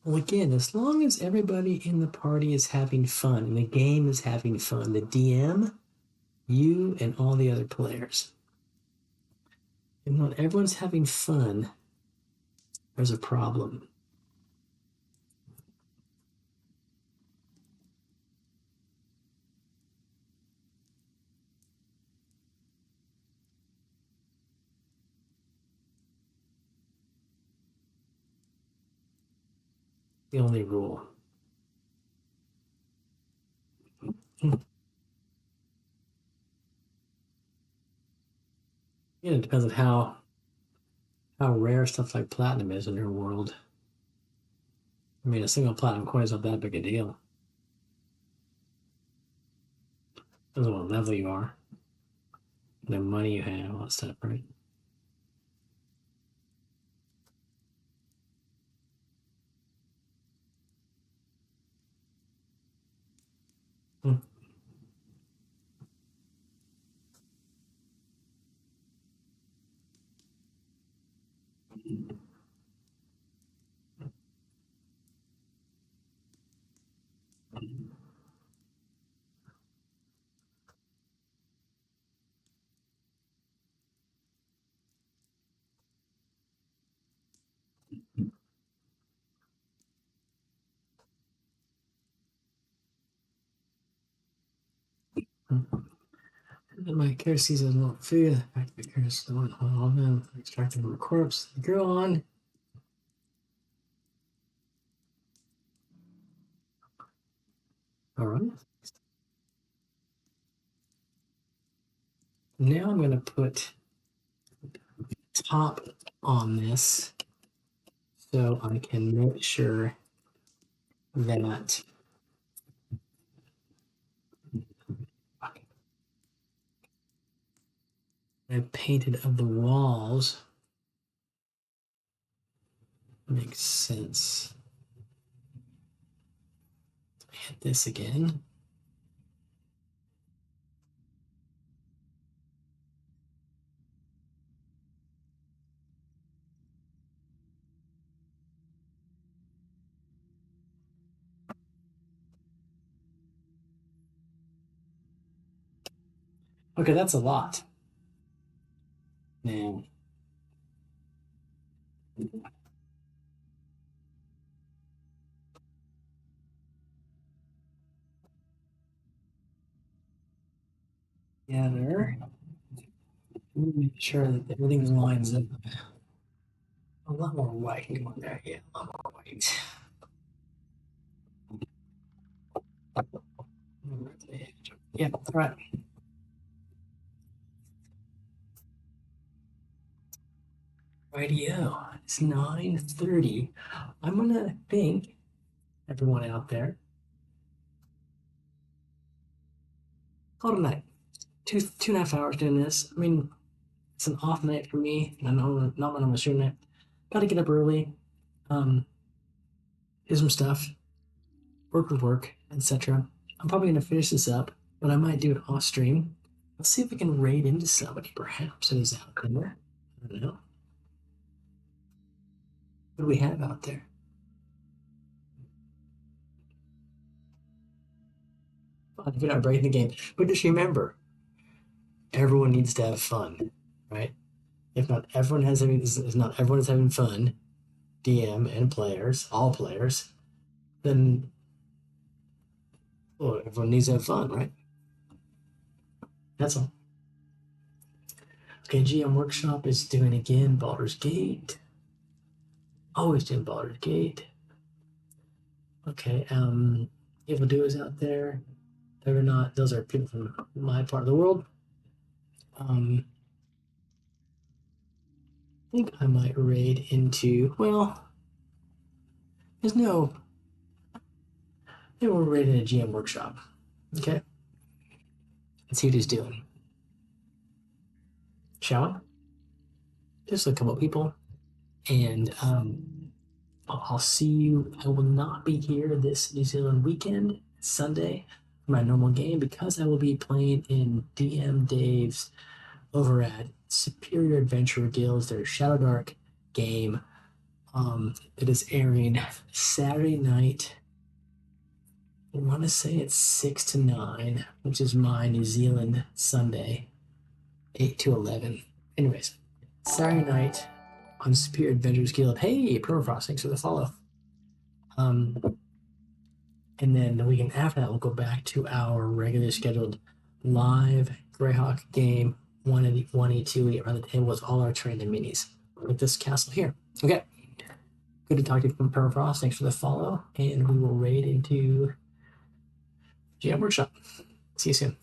Well, again, as long as everybody in the party is having fun and the game is having fun, the DM, you, and all the other players. And when everyone's having fun, there's a problem. The only rule. Yeah, it depends on how rare stuff like platinum is in your world. I mean, a single platinum coin is not that big a deal. Depends on what level you are, the money you have, all that stuff, right? Hmm. And my care season is not food. The fact that the care is the one all of them extracted from a corpse. Go on. All right. Now I'm going to put top on this so I can make sure that I painted of the walls makes sense. Hit this again. Okay, that's a lot. Now, together, make sure that everything lines up. A lot more white on there. Yeah, a lot more white. Yep, all right. Radio. It's 9:30. I'm gonna think everyone out there. Call it a night. Two and a half hours doing this. I mean, it's an off night for me. I know not when I'm a student. Got to get up early. Do some stuff. Work, etc. I'm probably gonna finish this up, but I might do it off stream. Let's see if we can raid into somebody, perhaps who's out there. I don't know. What do we have out there? If you're not breaking the game, but just remember, everyone needs to have fun, right? If not everyone has having, if not everyone is having fun, DM and players, all players, then well, everyone needs to have fun, right? That's all. Okay, GM Workshop is doing again Baldur's Gate. Always doing Baldur's Gate. Okay, Evil Doers out there. They're not, those are people from my part of the world. I think I might raid into, well, there's no, maybe we'll raid in a GM Workshop. Okay, let's see what he's doing. Shall we? Just a couple of people. And I'll see you. I will not be here this New Zealand weekend, Sunday, for my normal game because I will be playing in DM Dave's over at Superior Adventurer Guilds, their Shadow Dark game. It is airing Saturday night. I want to say it's 6 to 9, which is my New Zealand Sunday, 8 to 11. Anyways, Saturday night on Superior Adventures Guild. Hey, Permafrost, thanks for the follow. And then the weekend after that, we'll go back to our regularly scheduled live Greyhawk game 1E2. We get around the table with all our trained minis with this castle here. Okay. Good to talk to you from Permafrost. Thanks for the follow. And we will raid into GM Workshop. See you soon.